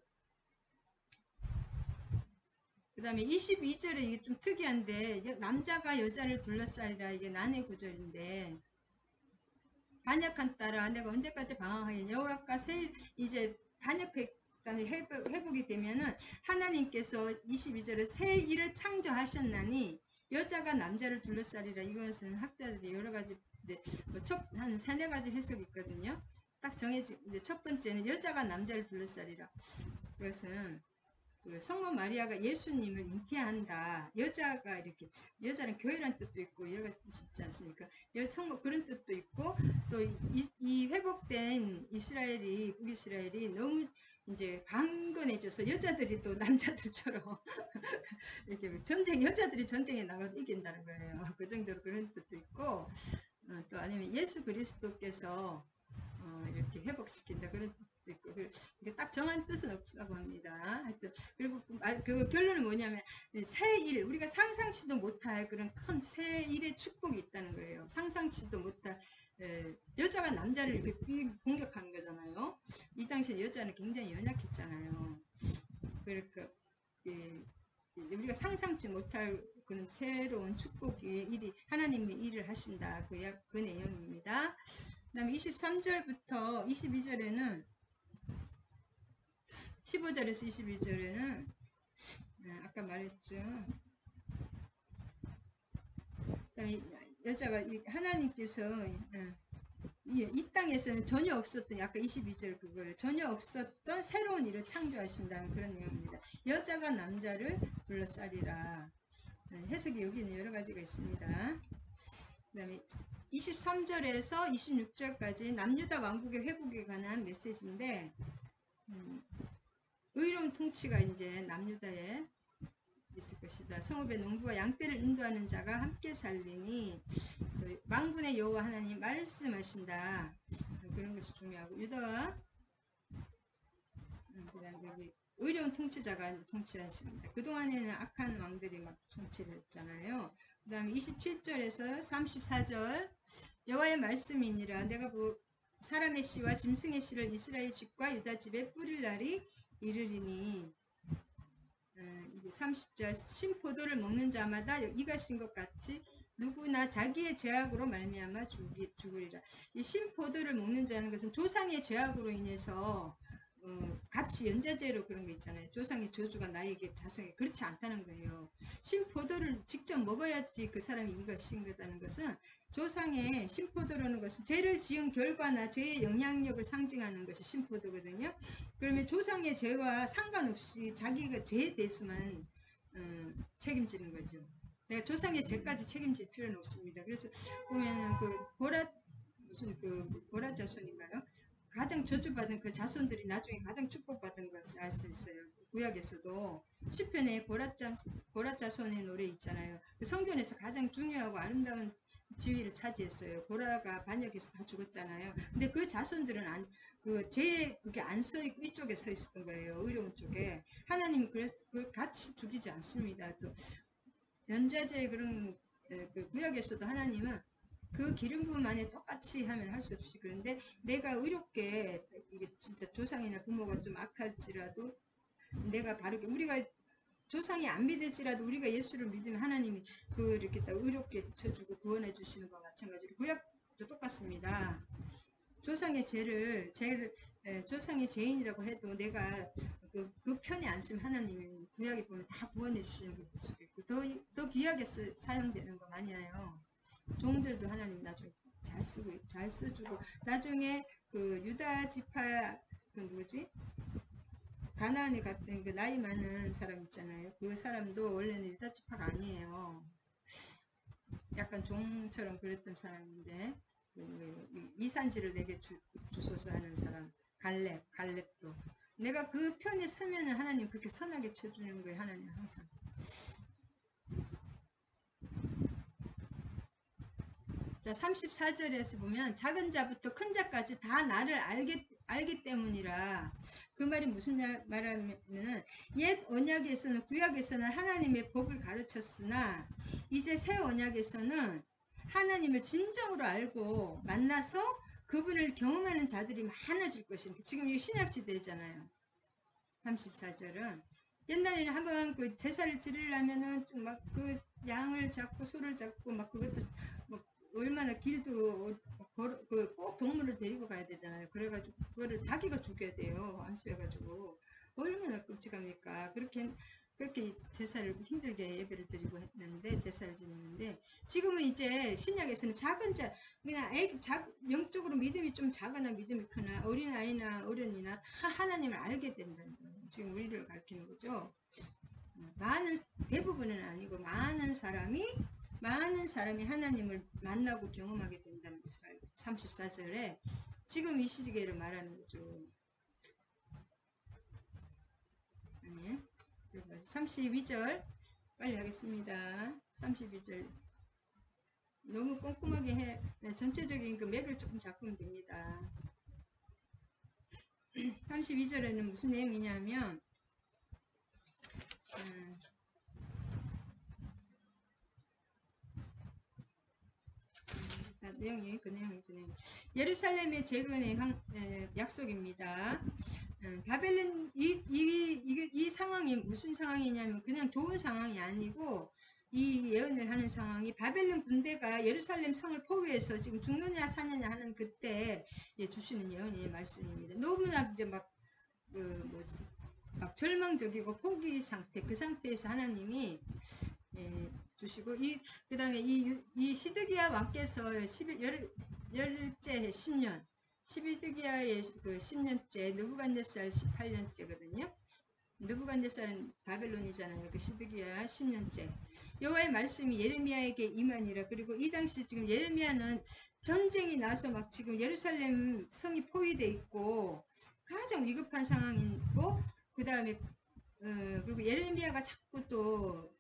그 다음에 22절에 이게 좀 특이한데, 남자가 여자를 둘러싸리라, 이게 난해 구절인데, 반역한 딸아 내가 언제까지 방황하겠냐. 여호와가 이제 반역했다는 회복이 되면은 하나님께서 22절에 새 일을 창조하셨나니 여자가 남자를 둘러싸리라. 이것은 학자들이 여러 가지 한 3-4가지 해석이 있거든요. 딱 정해진 첫 번째는 여자가 남자를 둘러싸리라. 이것은 그 성모 마리아가 예수님을 잉태한다. 여자는 교회란 뜻도 있고 여러 가지 뜻이 있지 않습니까? 성모 그런 뜻도 있고, 또 이 회복된 북이스라엘이 너무 이제 강건해져서 여자들이 또 남자들처럼 이렇게 여자들이 전쟁에 나가서 이긴다는 거예요. 그 정도로 그런 뜻도 있고, 또 아니면 예수 그리스도께서 이렇게 회복시킨다 그런 뜻도 있고, 이게 딱 정한 뜻은 없다고 합니다. 하여튼 그리고 그 결론은 뭐냐면 새 일, 우리가 상상치도 못할 그런 큰 새 일의 축복이 있다는 거예요. 상상치도 못할 여자가 남자를 이렇게 공격하는 거잖아요. 이 당시에 여자는 굉장히 연약했잖아요. 그러니까 우리가 상상치 못할 그런 새로운 축복이 하나님의 일을 하신다. 그 내용입니다. 그 다음에 23절부터 22절에는 15절에서 22절에는 아까 말했죠. 그다음에 여자가 하나님께서 이 땅에서는 전혀 없었던, 아까 22절 그거예요. 전혀 없었던 새로운 일을 창조하신다는 그런 내용입니다. 여자가 남자를 둘러싸리라. 해석이 여기는 여러 가지가 있습니다. 그 다음에 23절에서 26절까지 남유다 왕국의 회복에 관한 메시지인데, 의로운 통치가 이제 남유다에 있을 것이다. 성읍의 농부와 양떼를 인도하는 자가 함께 살리니, 또 만군의 여호와 하나님 말씀하신다. 그런 것이 중요하고, 유다와 그다음 여기 의로운 통치자가 통치하십니다. 그동안에는 악한 왕들이 막 통치를 했잖아요. 그 다음에 27절에서 34절, 여호와의 말씀이니라. 내가 사람의 씨와 짐승의 씨를 이스라엘 집과 유다 집에 뿌릴 날이 이르리니, 이게 30절, 신포도를 먹는 자마다 이가 신 것 같이 누구나 자기의 죄악으로 말미암아 죽으리라. 이 신포도를 먹는 자는 것은 조상의 죄악으로 인해서 같이 연좌제로 그런 거 있잖아요. 조상의 저주가 나에게 자성에 그렇지 않다는 거예요. 신포도를 직접 먹어야지 그 사람이 이것인 거다는 것은 조상의 신포도라는 것은 죄를 지은 결과나 죄의 영향력을 상징하는 것이 신포도거든요. 그러면 조상의 죄와 상관없이 자기가 죄에 대해서만 책임지는 거죠. 내가 조상의 죄까지 책임질 필요는 없습니다. 그래서 보면은 그 무슨 그 보라 자손인가요? 가장 저주받은 그 자손들이 나중에 가장 축복받은 것을 알 수 있어요. 구약에서도 시편에 보라 자손의 노래 있잖아요. 그 성경에서 가장 중요하고 아름다운 지위를 차지했어요. 보라가 반역해서 다 죽었잖아요. 근데 그 자손들은 그게 안 서 있고 이쪽에 서 있었던 거예요. 의로운 쪽에. 하나님은 그래서 그걸 같이 죽이지 않습니다. 또 연좌제 그런 그 구약에서도 하나님은 그 기름 부음 안에 똑같이 하면 할 수 없이 그런데 내가 의롭게 이게 진짜 조상이나 부모가 좀 악할지라도 내가 바르게 우리가 조상이 안 믿을지라도 우리가 예수를 믿으면 하나님이 이렇게 딱 의롭게 쳐주고 구원해 주시는 것과 마찬가지로 구약도 똑같습니다. 조상의 조상의 죄인이라고 해도 내가 그 편에 안 쓰면 하나님이 구약에 보면 다 구원해 주시는 걸 볼 수가 있고 더 귀하게 사용되는 거 많이 해요. 종들도 하나님 나중에 잘 써주고 나중에 그 유다 지파 그 누구지? 가나안에 갔던 그 나이 많은 사람 있잖아요. 그 사람도 원래는 유다 지파가 아니에요. 약간 종처럼 그랬던 사람인데 이산지를 내게 주소서 하는 사람 갈렙도 내가 그 편에 서면은 하나님 그렇게 선하게 쳐주는 거예요. 하나님 항상. 자 34절에서 보면 작은 자부터 큰 자까지 다 나를 알기 때문이라. 그 말이 무슨 말하면은 옛 언약에서는 구약에서는 하나님의 법을 가르쳤으나 이제 새 언약에서는 하나님을 진정으로 알고 만나서 그분을 경험하는 자들이 많아질 것입니다. 지금 이 신약시대잖아요. 34절은 옛날에는 한번 그 제사를 드리려면은 막 그 양을 잡고 소를 잡고 막 그것도 막 얼마나 길도 꼭 동물을 데리고 가야 되잖아요. 그래가지고 그거를 자기가 죽여야 돼요. 안수해가지고 얼마나 끔찍합니까? 그렇게 제사를 힘들게 예배를 드리고 했는데 제사를 지냈는데 지금은 이제 신약에서는 작은 자 그냥 영적으로 믿음이 좀 작거나 믿음이 크나 어린아이나 어른이나 다 하나님을 알게 된다는 거예요. 지금 우리를 가르치는 거죠. 대부분은 아니고 많은 사람이 하나님을 만나고 경험하게 된다는 것을 34절에 지금 이 시기를 말하는 거죠. 아니, 32절 빨리 하겠습니다. 32절 너무 꼼꼼하게 해. 전체적인 그 맥을 조금 잡으면 됩니다. 32절에는 무슨 내용이냐면 내용이 그 내용. 예루살렘의 재건의 약속입니다. 바벨론 이 상황이 무슨 상황이냐면 그냥 좋은 상황이 아니고 이 예언을 하는 상황이 바벨론 군대가 예루살렘 성을 포위해서 지금 죽느냐 사느냐 하는 그때 주시는 예언의 말씀입니다. 너무나 이제 막 절망적이고 포기 상태 그 상태에서 하나님이 주시고 그 다음에 이 시드기야 왕께서 열째 10년 11드기야의 그 10년째 느부갓네살 18년째거든요. 느부갓네살은 바벨론이잖아요. 그 시드기야 10년째 여호와의 말씀이 예레미야에게 임하니라. 그리고 이 당시 지금 예레미야는 전쟁이 나서 막 지금 예루살렘 성이 포위돼 있고 가장 위급한 상황이고 그 다음에 그리고 예레미야가 자꾸 또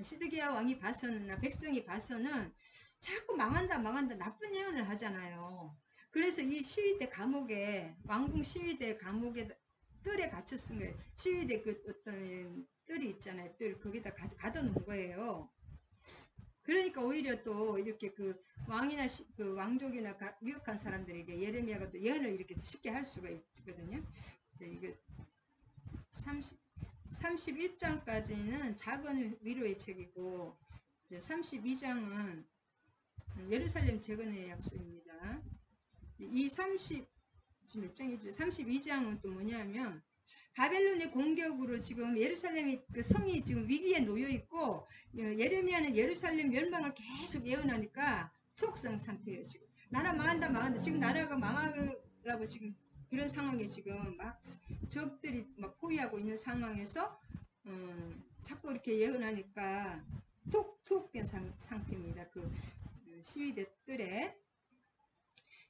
시드기야 왕이 봐서는 백성이 봐서는 자꾸 망한다 나쁜 예언을 하잖아요. 그래서 이 시위대 감옥에 왕궁 시위대 감옥에 뜰에 갇혔은 거예요. 시위대 그 어떤 뜰이 있잖아요. 뜰 거기다 가둬놓은 거예요. 그러니까 오히려 또 이렇게 그 왕이나 그 왕족이나 유력한 사람들에게 예레미야가 또 예언을 이렇게 쉽게 할 수가 있거든요. 이게 31장까지는 작은 위로의 책이고 32장은 예루살렘 재건의 약속입니다. 이 지금 몇 장이죠? 32장은 또 뭐냐면 바벨론의 공격으로 지금 예루살렘이 그 성이 지금 위기에 놓여 있고 예레미야는 예루살렘 멸망을 계속 예언하니까 투옥성 상태예요. 지금 나라 망한다 망한다. 지금 나라가 망하려고 지금 그런 상황에 지금 막 적들이 막 포위하고 있는 상황에서 자꾸 이렇게 예언하니까 투옥된 상태입니다. 그 시위대들의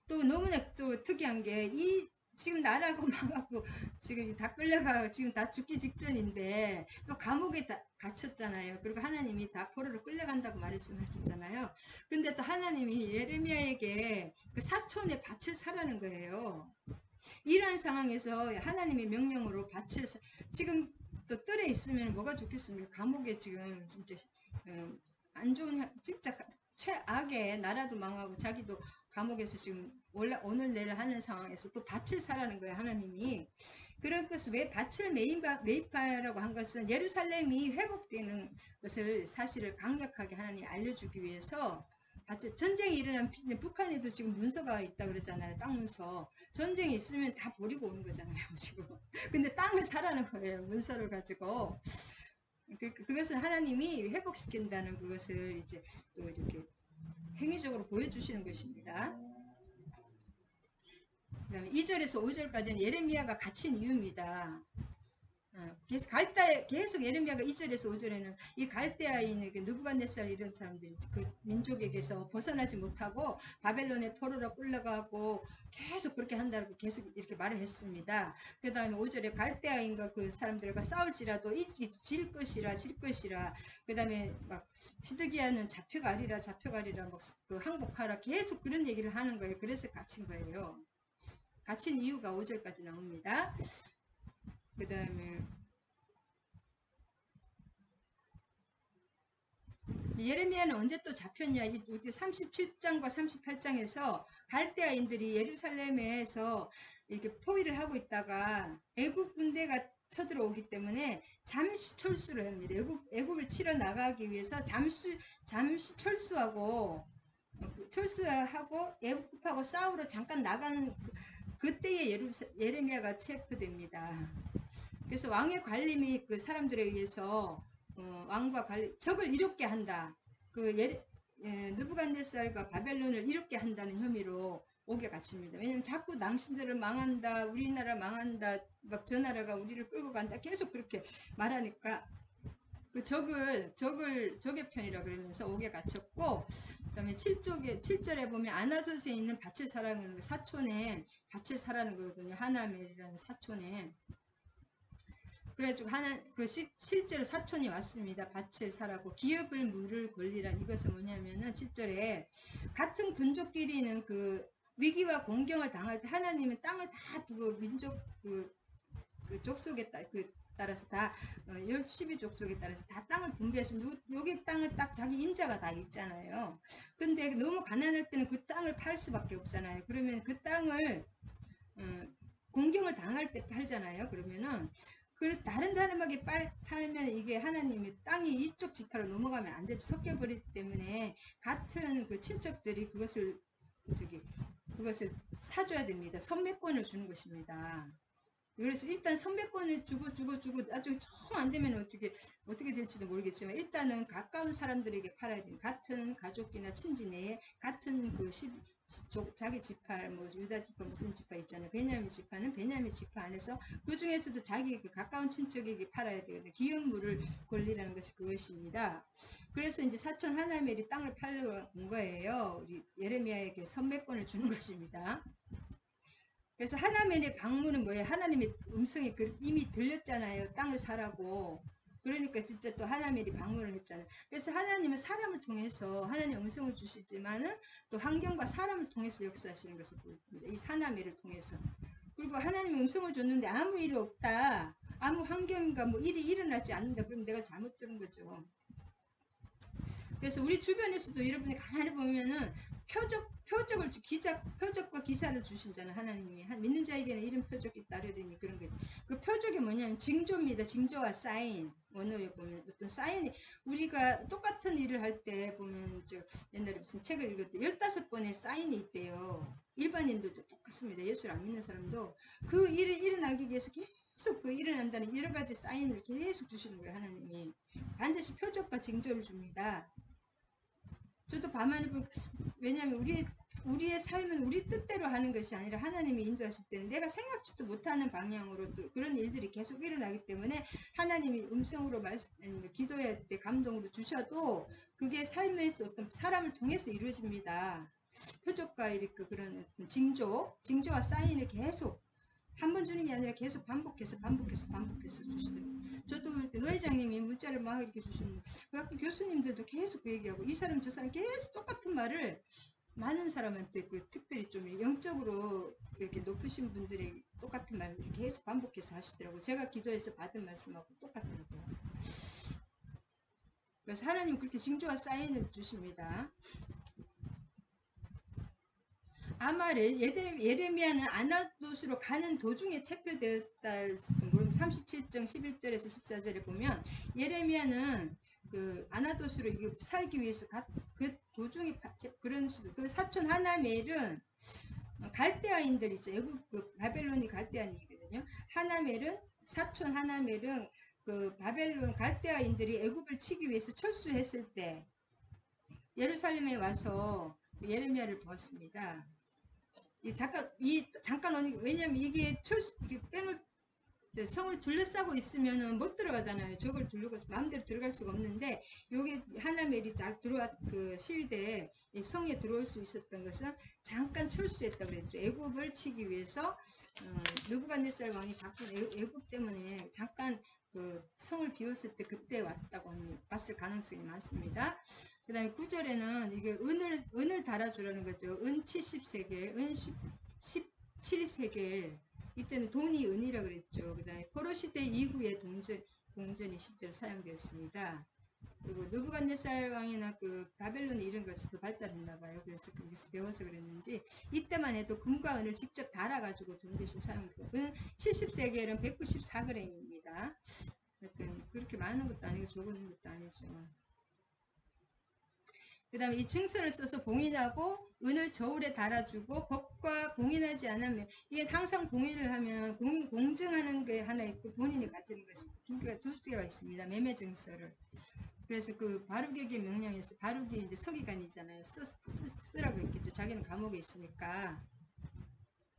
또 너무나 또 특이한 게 이 지금 나라가 망하고 지금 다 끌려가 지금 다 죽기 직전인데 또 감옥에 다 갇혔잖아요. 그리고 하나님이 다 포로로 끌려간다고 말씀하셨잖아요. 근데 또 하나님이 예레미야에게 그 사촌의 밭을 사라는 거예요. 이러한 상황에서 하나님의 명령으로 밭을 지금 또 뜰에 있으면 뭐가 좋겠습니까? 감옥에 지금 진짜 안 좋은 진짜 최악의 나라도 망하고 자기도 감옥에서 지금 오늘 내일 하는 상황에서 또 밭을 사라는 거예요. 하나님이. 그런 것을 왜 밭을 매입하라고 한 것은 예루살렘이 회복되는 것을 사실을 강력하게 하나님이 알려주기 위해서 전쟁이 일어난 북한에도 지금 문서가 있다 그러잖아요. 땅 문서. 전쟁이 있으면 다 버리고 오는 거잖아요. 지금. 근데 땅을 사라는 거예요. 문서를 가지고. 그것을 하나님이 회복시킨다는 그것을 이제 또 이렇게 행위적으로 보여주시는 것입니다. 그 다음에 2절에서 5절까지는 예레미야가 갇힌 이유입니다. 계속 예레미야가 2절에서 5절에는 이 갈대아인 느부갓네살 이런 사람들이 그 민족에게서 벗어나지 못하고 바벨론의 포로로 끌려가고 계속 그렇게 한다고 계속 이렇게 말을 했습니다. 그 다음에 5절에 갈대아인과 그 사람들과 싸울지라도 질 것이라 그 다음에 막 시드기야는 잡혀가리라 막 그 항복하라 계속 그런 얘기를 하는 거예요. 그래서 갇힌 거예요. 갇힌 이유가 5절까지 나옵니다. 그 다음에 예레미야는 언제 또 잡혔냐? 37장과 38장에서 갈대아인들이 예루살렘에서 이렇게 포위를 하고 있다가 애굽 군대가 쳐들어오기 때문에 잠시 철수를 합니다. 애굽을 치러 나가기 위해서 잠시 철수하고 애굽하고 싸우러 잠깐 나간 그때에 예레미야가 체포됩니다. 그래서 왕의 관림이 그 사람들에 의해서 왕과 관리 적을 이롭게 한다. 느부갓네살과 바벨론을 이롭게 한다는 혐의로 옥에 갇힙니다. 왜냐면 자꾸 당신들을 망한다, 우리나라 망한다, 막 저 나라가 우리를 끌고 간다 계속 그렇게 말하니까 그 적의 편이라 그러면서 옥에 갇혔고, 그다음에 7절에 보면 아나돗에 있는 밭을 사라는 사촌에 밭을 사라는 거거든요. 하나멜이라는 사촌에. 그래가지고 실제로 사촌이 왔습니다. 밭을 사라고 기업을 물을 권리란 이것은 뭐냐면은 7절에 같은 군족끼리는 그 위기와 공경을 당할 때 하나님은 땅을 다 민족 그 족속에 따라서 다 12족속에 따라서 다 땅을 분배해서 여기 땅은 딱 자기 임자가 다 있잖아요. 근데 너무 가난할 때는 그 땅을 팔 수밖에 없잖아요. 그러면 그 땅을 공경을 당할 때 팔잖아요. 그러면은 다른 사람에게 팔면 이게 하나님이 땅이 이쪽 지파로 넘어가면 안 되죠. 섞여버리기 때문에 같은 그 친척들이 그것을 사줘야 됩니다. 선매권을 주는 것입니다. 그래서 일단 선배권을 주고 나중에 정 안 되면 어떻게 될지도 모르겠지만 일단은 가까운 사람들에게 팔아야 돼요. 같은 가족이나 친지 내에 같은 자기 지파 뭐 유다 지파 무슨 지파 있잖아요. 베냐민 지파는 베냐민 지파 안에서 그 중에서도 자기 그 가까운 친척에게 팔아야 되거든요. 기업물을 권리라는 것이 그것입니다. 그래서 이제 사촌 하나멜이 땅을 팔러 온 거예요. 우리 예레미야에게 선매권을 주는 것입니다. 그래서 하나멜의 방문은 뭐예요? 하나님의 음성이 이미 들렸잖아요. 땅을 사라고. 그러니까 진짜 또 하나멜이 방문을 했잖아요. 그래서 하나님은 사람을 통해서 하나님 음성을 주시지만은 또 환경과 사람을 통해서 역사하시는 것을 보입니다. 이 사나멜을 통해서. 그리고 하나님 음성을 줬는데 아무 일이 없다. 아무 환경인가 뭐 일이 일어나지 않는다. 그럼 내가 잘못 들은 거죠. 그래서 우리 주변에서도 여러분이 가만히 보면은 표적을 표적과 기사를 주신잖아요. 하나님이 믿는 자에게는 이런 표적이 따르리니 그런 거. 그 표적이 뭐냐면 징조입니다. 징조와 사인. 원어에 보면 어떤 사인이 우리가 똑같은 일을 할 때 보면 저 옛날에 무슨 책을 읽을 때 15번의 사인이 있대요. 일반인들도 똑같습니다. 예수를 안 믿는 사람도 그 일을 일어나기 위해서 계속 그 일어난다는 여러 가지 사인을 계속 주시는 거예요. 하나님이 반드시 표적과 징조를 줍니다. 저도 밤하늘 왜냐하면 우리의 삶은 우리 뜻대로 하는 것이 아니라 하나님이 인도하실 때는 내가 생각지도 못하는 방향으로 또 그런 일들이 계속 일어나기 때문에 하나님이 음성으로 기도할 때 감동으로 주셔도 그게 삶에서 어떤 사람을 통해서 이루어집니다. 표적과 이렇게 그런 어떤 징조와 사인을 계속 한 번 주는 게 아니라 계속 반복해서 주시더라고요. 저도 노 회장님이 문자를 막 이렇게 주시는 그 학교 교수님들도 계속 그 얘기하고 이 사람 저 사람 계속 똑같은 말을 많은 사람한테 그 특별히 좀 영적으로 이렇게 높으신 분들이 똑같은 말을 계속 반복해서 하시더라고요. 제가 기도해서 받은 말씀하고 똑같더라고요. 그래서 하나님 그렇게 징조와 사인을 주십니다. 아마 예레미야는 아나돗으로 가는 도중에 체포되었다. 37장 11절에서 14절에 보면 예레미야는 그 아나돗으로 살기 위해서 그 도중에 그런 수도 그 사촌 하나멜은 갈대아인들이 있어요. 애국 그 바벨론이 갈대아인이거든요. 사촌 하나멜은 그 바벨론 갈대아인들이 애굽을 치기 위해서 철수했을 때 예루살렘에 와서 예레미야를 보았습니다. 잠깐 왜냐면 이게 성을 둘러싸고 있으면은 못 들어가잖아요. 저걸 둘러고 마음대로 들어갈 수가 없는데 요게 하나멜이 딱 그 시위대에 성에 들어올 수 있었던 것은 잠깐 철수했다고 그랬죠. 애굽을 치기 위해서 느부갓네살 왕이 바꾼 애굽 때문에 잠깐 그 성을 비웠을 때 그때 왔을 가능성이 많습니다. 그 다음에 9절에는 이게 은을 달아주라는 거죠. 은 70세겔, 은 17세겔. 이때는 돈이 은이라 그랬죠. 그 다음에 포로 시대 이후에 동전이 실제로 사용되었습니다. 그리고 느부갓네살 왕이나 그 바벨론이 이런 것이 더 발달했나 봐요. 그래서 거기서 배워서 그랬는지 이때만 해도 금과 은을 직접 달아가지고 돈 대신 사용돼요. 은 70세겔은 194g입니다. 하여튼 그렇게 많은 것도 아니고 적은 것도 아니죠. 그 다음에 이 증서를 써서 봉인하고 은을 저울에 달아주고 법과 봉인하지 않으면 이게 항상 봉인을 하면 공증하는 게 하나 있고 본인이 가지는 것이 두 개가 있습니다. 매매 증서를. 그래서 그 바룩에게 명령해서 바룩이 이제 서기관이잖아요. 쓰라고 했겠죠. 자기는 감옥에 있으니까.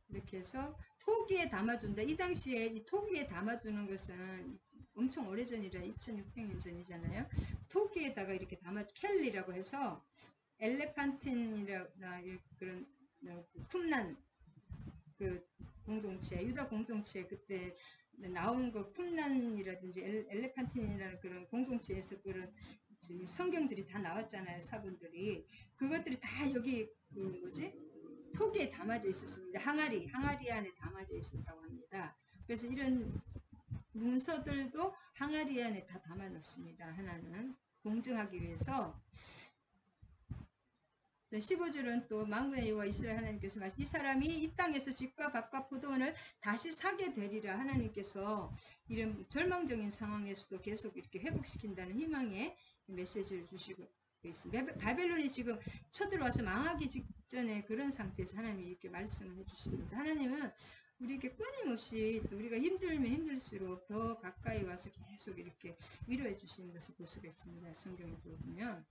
이렇게 해서 토기에 담아준다. 이 당시에 이 토기에 담아두는 것은 엄청 오래전이라 2600년 전이잖아요. 토기에다가 이렇게 켈리라고 해서 엘레판틴이나 그런 쿰난 그 공동체, 유다 공동체 그때 나온 거 쿰난이라든지 엘레판틴이라는 그런 공동체에서 그런 성경들이 다 나왔잖아요. 사본들이. 그것들이 다 여기 그 뭐지? 톡에 담아져 있었습니다. 항아리 안에 담아져 있었다고 합니다. 그래서 이런 문서들도 항아리 안에 다 담아놨습니다. 하나는 공증하기 위해서. 15절은 또 만군의 여호와 이스라엘 하나님께서 이 사람이 이 땅에서 집과 밭과 포도원을 다시 사게 되리라. 하나님께서 이런 절망적인 상황에서도 계속 이렇게 회복시킨다는 희망의 메시지를 주시고 있습니다. 바벨론이 지금 쳐들어와서 망하기 직전에 그런 상태에서 하나님이 이렇게 말씀을 해주십니다. 하나님은 우리에게 끊임없이 또 우리가 힘들면 힘들수록 더 가까이 와서 계속 이렇게 위로해 주시는 것을 볼 수가 있습니다. 성경에 보면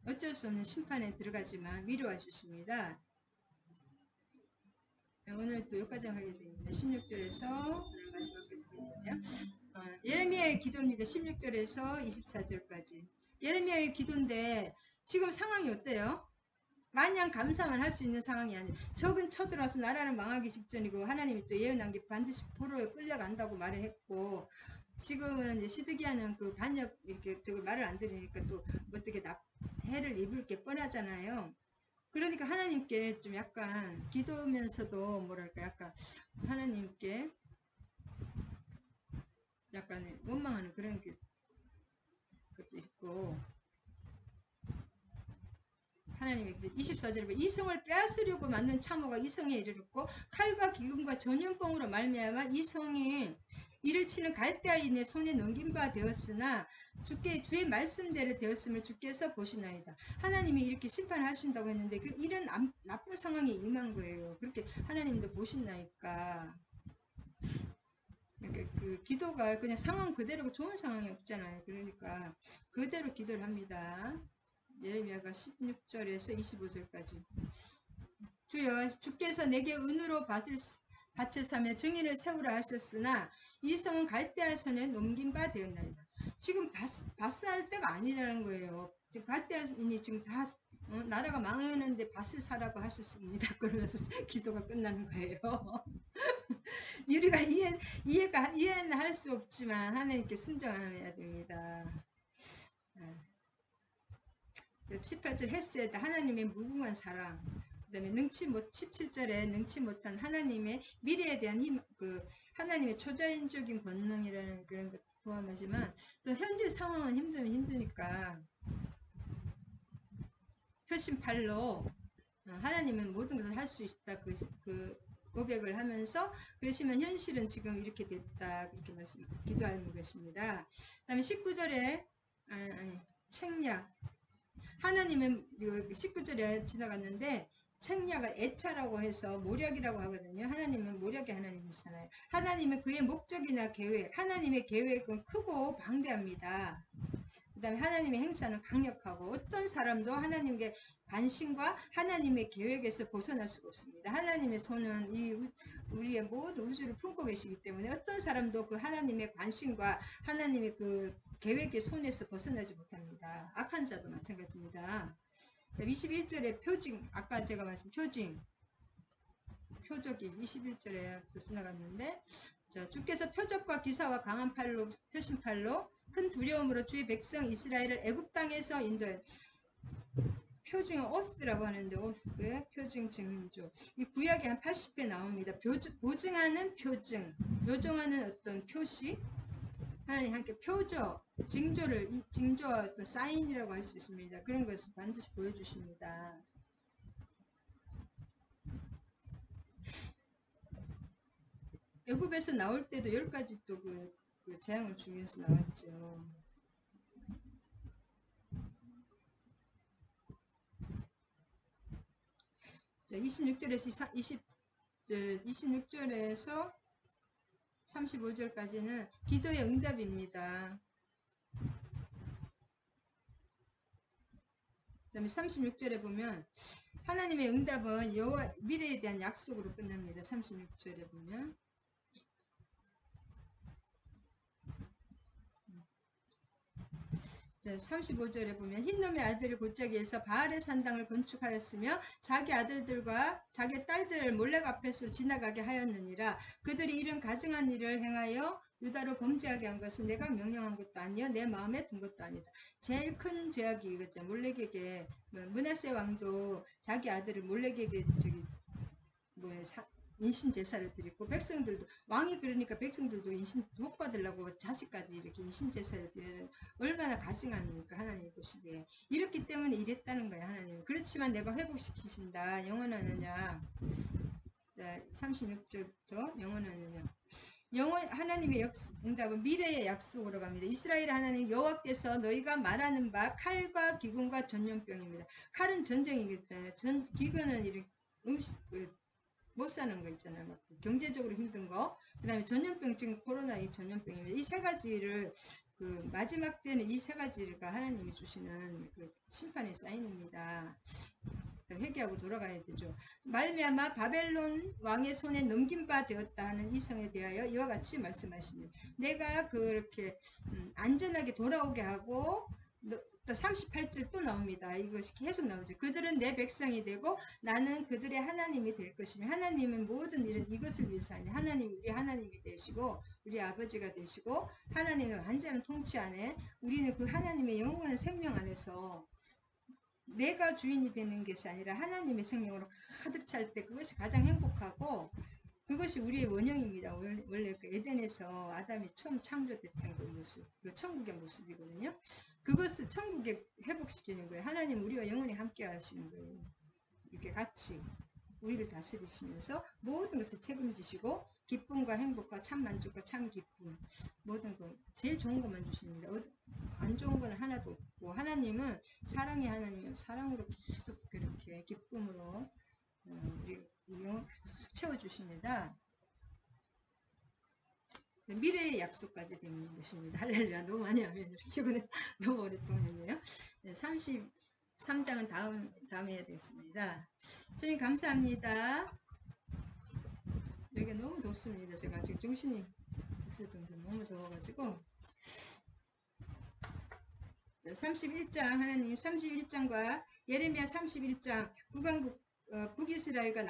어쩔 수 없는 심판에 들어가지만 위로해 주십니다. 오늘 또 여기까지 하게 됩니다. 16절에서 오늘 마지막까지 되겠네요. 예레미야의 기도입니다. 16절에서 24절까지. 예레미야의 기도인데 지금 상황이 어때요? 마냥 감사만 할 수 있는 상황이 아니에요. 적은 쳐들어와서 나라를 망하기 직전이고 하나님이 또 예언한 게 반드시 포로에 끌려간다고 말을 했고 지금은 이제 시드기야는 그 반역 이렇게 저걸 말을 안 들으니까 또 어떻게 해를 입을 게 뻔하잖아요. 그러니까 하나님께 좀 약간 기도면서도 뭐랄까 약간 하나님께 약간 원망하는 그런 것도 있고 24절에 이성을 빼앗으려고 만든 참호가 이성에 이르렀고 칼과 기근과 전염병으로 말미암아 이성이 이를 치는 갈대아인의 손에 넘긴 바 되었으나 주의 말씀대로 되었음을 주께서 보시나이다. 하나님이 이렇게 심판하신다고 했는데 이런 나쁜 상황이 임한 거예요. 그렇게 하나님도 보신다니까. 그러니까 그 기도가 그냥 상황 그대로 좋은 상황이 없잖아요. 그러니까 그대로 기도를 합니다. 예레미야가 16절에서 25절까지. 주여, 주께서 내게 은으로 밭을 사며 증인을 세우라 하셨으나 이 성은 갈대아 손에 넘긴 바 되었나이다. 지금 밭을 할 때가 아니라는 거예요. 지금 갈대아인이 지금 다 나라가 망했는데 밭을 사라고 하셨습니다. 그러면서 기도가 끝나는 거예요. 우리가 이해는 할 수 없지만 하나님께 순종해야 됩니다. 18절 헤세드 하나님의 무궁한 사랑. 그다음에 17절에 능치 못한 하나님의 미래에 대한 힘, 하나님의 초자연적인 권능이라는 그런 것 포함하지만 또 현재 상황은 힘드니까 표심팔로 하나님은 모든 것을 할 수 있다 그 고백을 하면서 그러시면 현실은 지금 이렇게 됐다 그렇게 기도하는 것입니다. 그 다음에 19절에 책략 하나님은 19절에 지나갔는데 책략을 애차라고 해서 모략이라고 하거든요. 하나님은 모략의 하나님이잖아요. 하나님은 그의 목적이나 계획 하나님의 계획은 크고 방대합니다. 그 다음에 하나님의 행사는 강력하고 어떤 사람도 하나님의 관심과 하나님의 계획에서 벗어날 수가 없습니다. 하나님의 손은 우리의 모든 우주를 품고 계시기 때문에 어떤 사람도 그 하나님의 관심과 하나님의 그 계획의 손에서 벗어나지 못합니다. 악한 자도 마찬가지입니다. 21절에 표징, 아까 제가 말씀 표징이 21절에 또 지나갔는데 자, 주께서 표적과 기사와 강한 팔로 표심팔로 큰 두려움으로 주의 백성 이스라엘을 애굽 땅에서 인도해. 표징은 오스라고 하는데 오스 표징 증조 이 구약에 한 80배 나옵니다. 보증하는 표징 묘종하는 어떤 표시 하나님 함께 표적 징조와 어떤 사인이라고 할 수 있습니다. 그런 것을 반드시 보여주십니다. 애굽에서 나올 때도 10가지 또 그 재앙을 주면서 나왔죠. 자, 26절에서 35절까지는 기도의 응답입니다. 그 다음에 36절에 보면 하나님의 응답은 여호와 미래에 대한 약속으로 끝납니다. 36절에 보면 자, 35절에 보면 흰놈의 아들을 골짜기에서 바알의 산당을 건축하였으며 자기 아들들과 자기 딸들을 몰래 앞에서 지나가게 하였느니라. 그들이 이런 가증한 일을 행하여 유다로 범죄하게 한 것은 내가 명령한 것도 아니요 내 마음에 든 것도 아니다. 제일 큰 죄악이 이거죠. 몰래에게 므낫세 왕도 자기 아들을 몰래에게 인신 제사를 드리고 백성들도 왕이 그러니까 백성들도 인신 복 받으려고 자식까지 이렇게 인신 제사를 드리는 얼마나 가증합니까 하나님 보시기에. 이렇기 때문에 이랬다는 거예요 하나님. 그렇지만 내가 회복시키신다 영원하느냐. 자 36절부터 영원하느냐. 하나님의 응답은 미래의 약속으로 갑니다. 이스라엘 하나님 여호와께서 너희가 말하는 바 칼과 기근과 전염병입니다. 칼은 전쟁이겠잖아요. 기근은 이렇게 못 사는 거 있잖아요. 막 경제적으로 힘든 거. 그 다음에 전염병, 지금 코로나 이 전염병입니다. 이 세 가지를 마지막 때는 이 세 가지가 하나님이 주시는 심판의 사인입니다. 회개하고 돌아가야 되죠. 말미암아 바벨론 왕의 손에 넘긴 바 되었다 하는 이 성에 대하여 이와 같이 말씀하시니 내가 그렇게 안전하게 돌아오게 하고 또 38절 또 나옵니다. 이것이 계속 나오죠. 그들은 내 백성이 되고 나는 그들의 하나님이 될 것이며 하나님은 모든 일은 이것을 위해서 하니 하나님 우리 하나님이 되시고 우리 아버지가 되시고 하나님의 완전한 통치 안에 우리는 그 하나님의 영원한 생명 안에서 내가 주인이 되는 것이 아니라 하나님의 생명으로 가득 찰 때 그것이 가장 행복하고 그것이 우리의 원형입니다. 원래 그 에덴에서 아담이 처음 창조됐던 그 모습, 그 천국의 모습이거든요. 그것을 천국에 회복시키는 거예요. 하나님 우리와 영원히 함께 하시는 거예요. 이렇게 같이 우리를 다스리시면서 모든 것을 책임지시고 기쁨과 행복과 참 만족과 참 기쁨 모든 것 제일 좋은 것만 주십니다. 안 좋은 건 하나도 없고 하나님은 사랑의 하나님이요 사랑으로 계속 그렇게 기쁨으로 우리 영을 채워주십니다. 미래의 약속까지 되는 것입니다. 할렐루야. 너무 많이 하면 피곤해. 너무 오랫동안 했네요. 33장은 다음에 해야 되겠습니다. 주님 감사합니다. 여기가 너무 덥습니다. 제가 지금 정신이 없을 정도로 너무 더워가지고 31장 하나님 31장과 예레미야 31장 북이스라엘과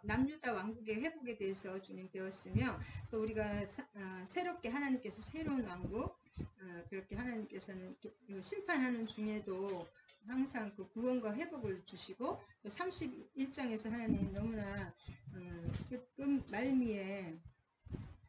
남유다 왕국의 회복에 대해서 주님 배웠으며 또 우리가 새롭게 하나님께서 새로운 왕국 그렇게 하나님께서는 심판하는 중에도 항상 그 구원과 회복을 주시고 또 31장에서 하나님 너무나 끝 말미에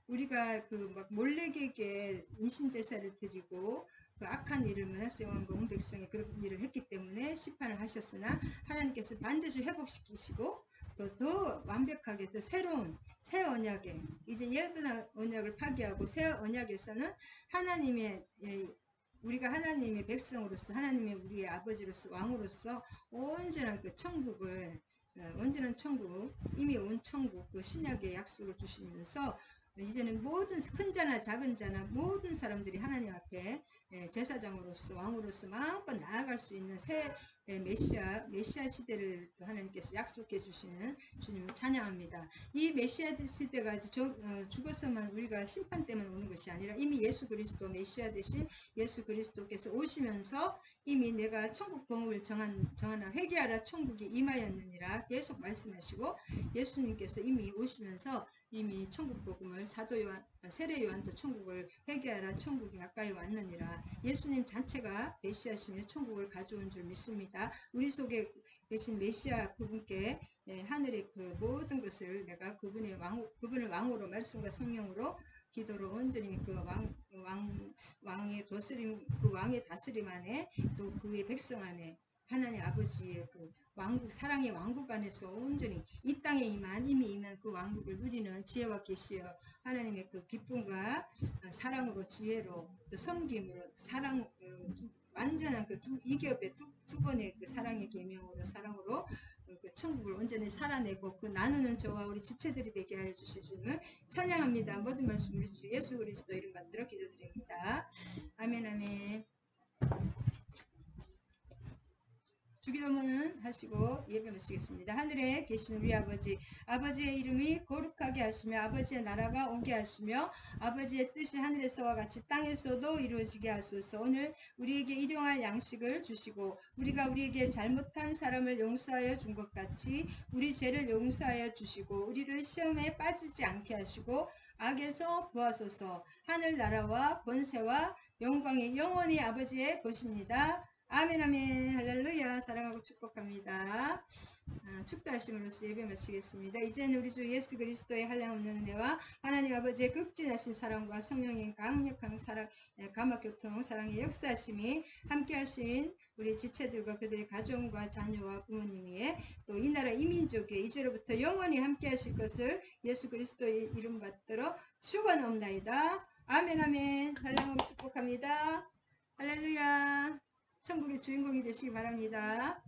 우리가 그 막 몰래에게 인신제사를 드리고 그 악한 일을 문하세 왕과 온 백성이 그런 일을 했기 때문에 심판을 하셨으나 하나님께서 반드시 회복시키시고 또 더 완벽하게 또 새로운 새 언약에 이제 옛날 언약을 파기하고 새 언약에서는 하나님의 우리가 하나님의 백성으로서 하나님의 우리의 아버지로서 왕으로서 온전한 그 천국을 온전한 천국 이미 온 천국 그 신약의 약속을 주시면서 이제는 모든 큰 자나 작은 자나 모든 사람들이 하나님 앞에 제사장으로서 왕으로서 마음껏 나아갈 수 있는 새 메시아 시대를 또 하나님께서 약속해 주시는 주님을 찬양합니다. 이 메시아 시대가 죽어서만 우리가 심판 때문에 오는 것이 아니라 이미 예수 그리스도 메시아 되신 예수 그리스도께서 오시면서 이미 내가 천국 복음을 정하나 회개하라 천국이 임하였느니라 계속 말씀하시고 예수님께서 이미 오시면서 이미 천국 복음을 세례 요한도 천국을 회개하라 천국이 가까이 왔느니라 예수님 자체가 메시아시며 천국을 가져온 줄 믿습니다. 우리 속에 계신 메시아 그분께 하늘의 그 모든 것을 내가 그분을 왕으로 말씀과 성령으로 기도로 온전히 그 왕의 다스림 안에 또 그의 백성 안에 하나님 아버지의 그 왕국 사랑의 왕국 안에서 온전히 이 땅에 이미 임한 그 왕국을 누리는 지혜와 계시여 하나님의 그 기쁨과 사랑으로 지혜로 또 섬김으로 사랑 완전한 그 이 겹의 두 번의 그 사랑의 계명으로 사랑으로 그 천국을 온전히 살아내고 그 나누는 저와 우리 지체들이 되게 하여 주실 주님을 찬양합니다. 모든 말씀 우리 주 예수 그리스도 이름 받들어 기도드립니다. 아멘 아멘. 주기도문은 하시고 예배 마치겠습니다. 하늘에 계신 우리 아버지의 이름이 거룩하게 하시며 아버지의 나라가 오게 하시며 아버지의 뜻이 하늘에서와 같이 땅에서도 이루어지게 하소서. 오늘 우리에게 일용할 양식을 주시고 우리에게 잘못한 사람을 용서하여 준 것 같이 우리 죄를 용서하여 주시고 우리를 시험에 빠지지 않게 하시고 악에서 구하소서. 하늘나라와 권세와 영광이 영원히 아버지의 것입니다. 아멘 아멘 할렐루야. 사랑하고 축복합니다. 축도하심으로써 예배 마치겠습니다. 이제는 우리 주 예수 그리스도의 한량없는 은혜와 하나님 아버지의 극진하신 사랑과 성령의 강력한 사랑 감화교통 사랑의 역사하심이 함께하신 우리 지체들과 그들의 가정과 자녀와 부모님 위에 또 이 나라 이민족의 이제로부터 영원히 함께하실 것을 예수 그리스도의 이름 받들어 축원하옵나이다. 아멘 아멘 한량하고 축복합니다. 할렐루야. 천국의 주인공이 되시기 바랍니다.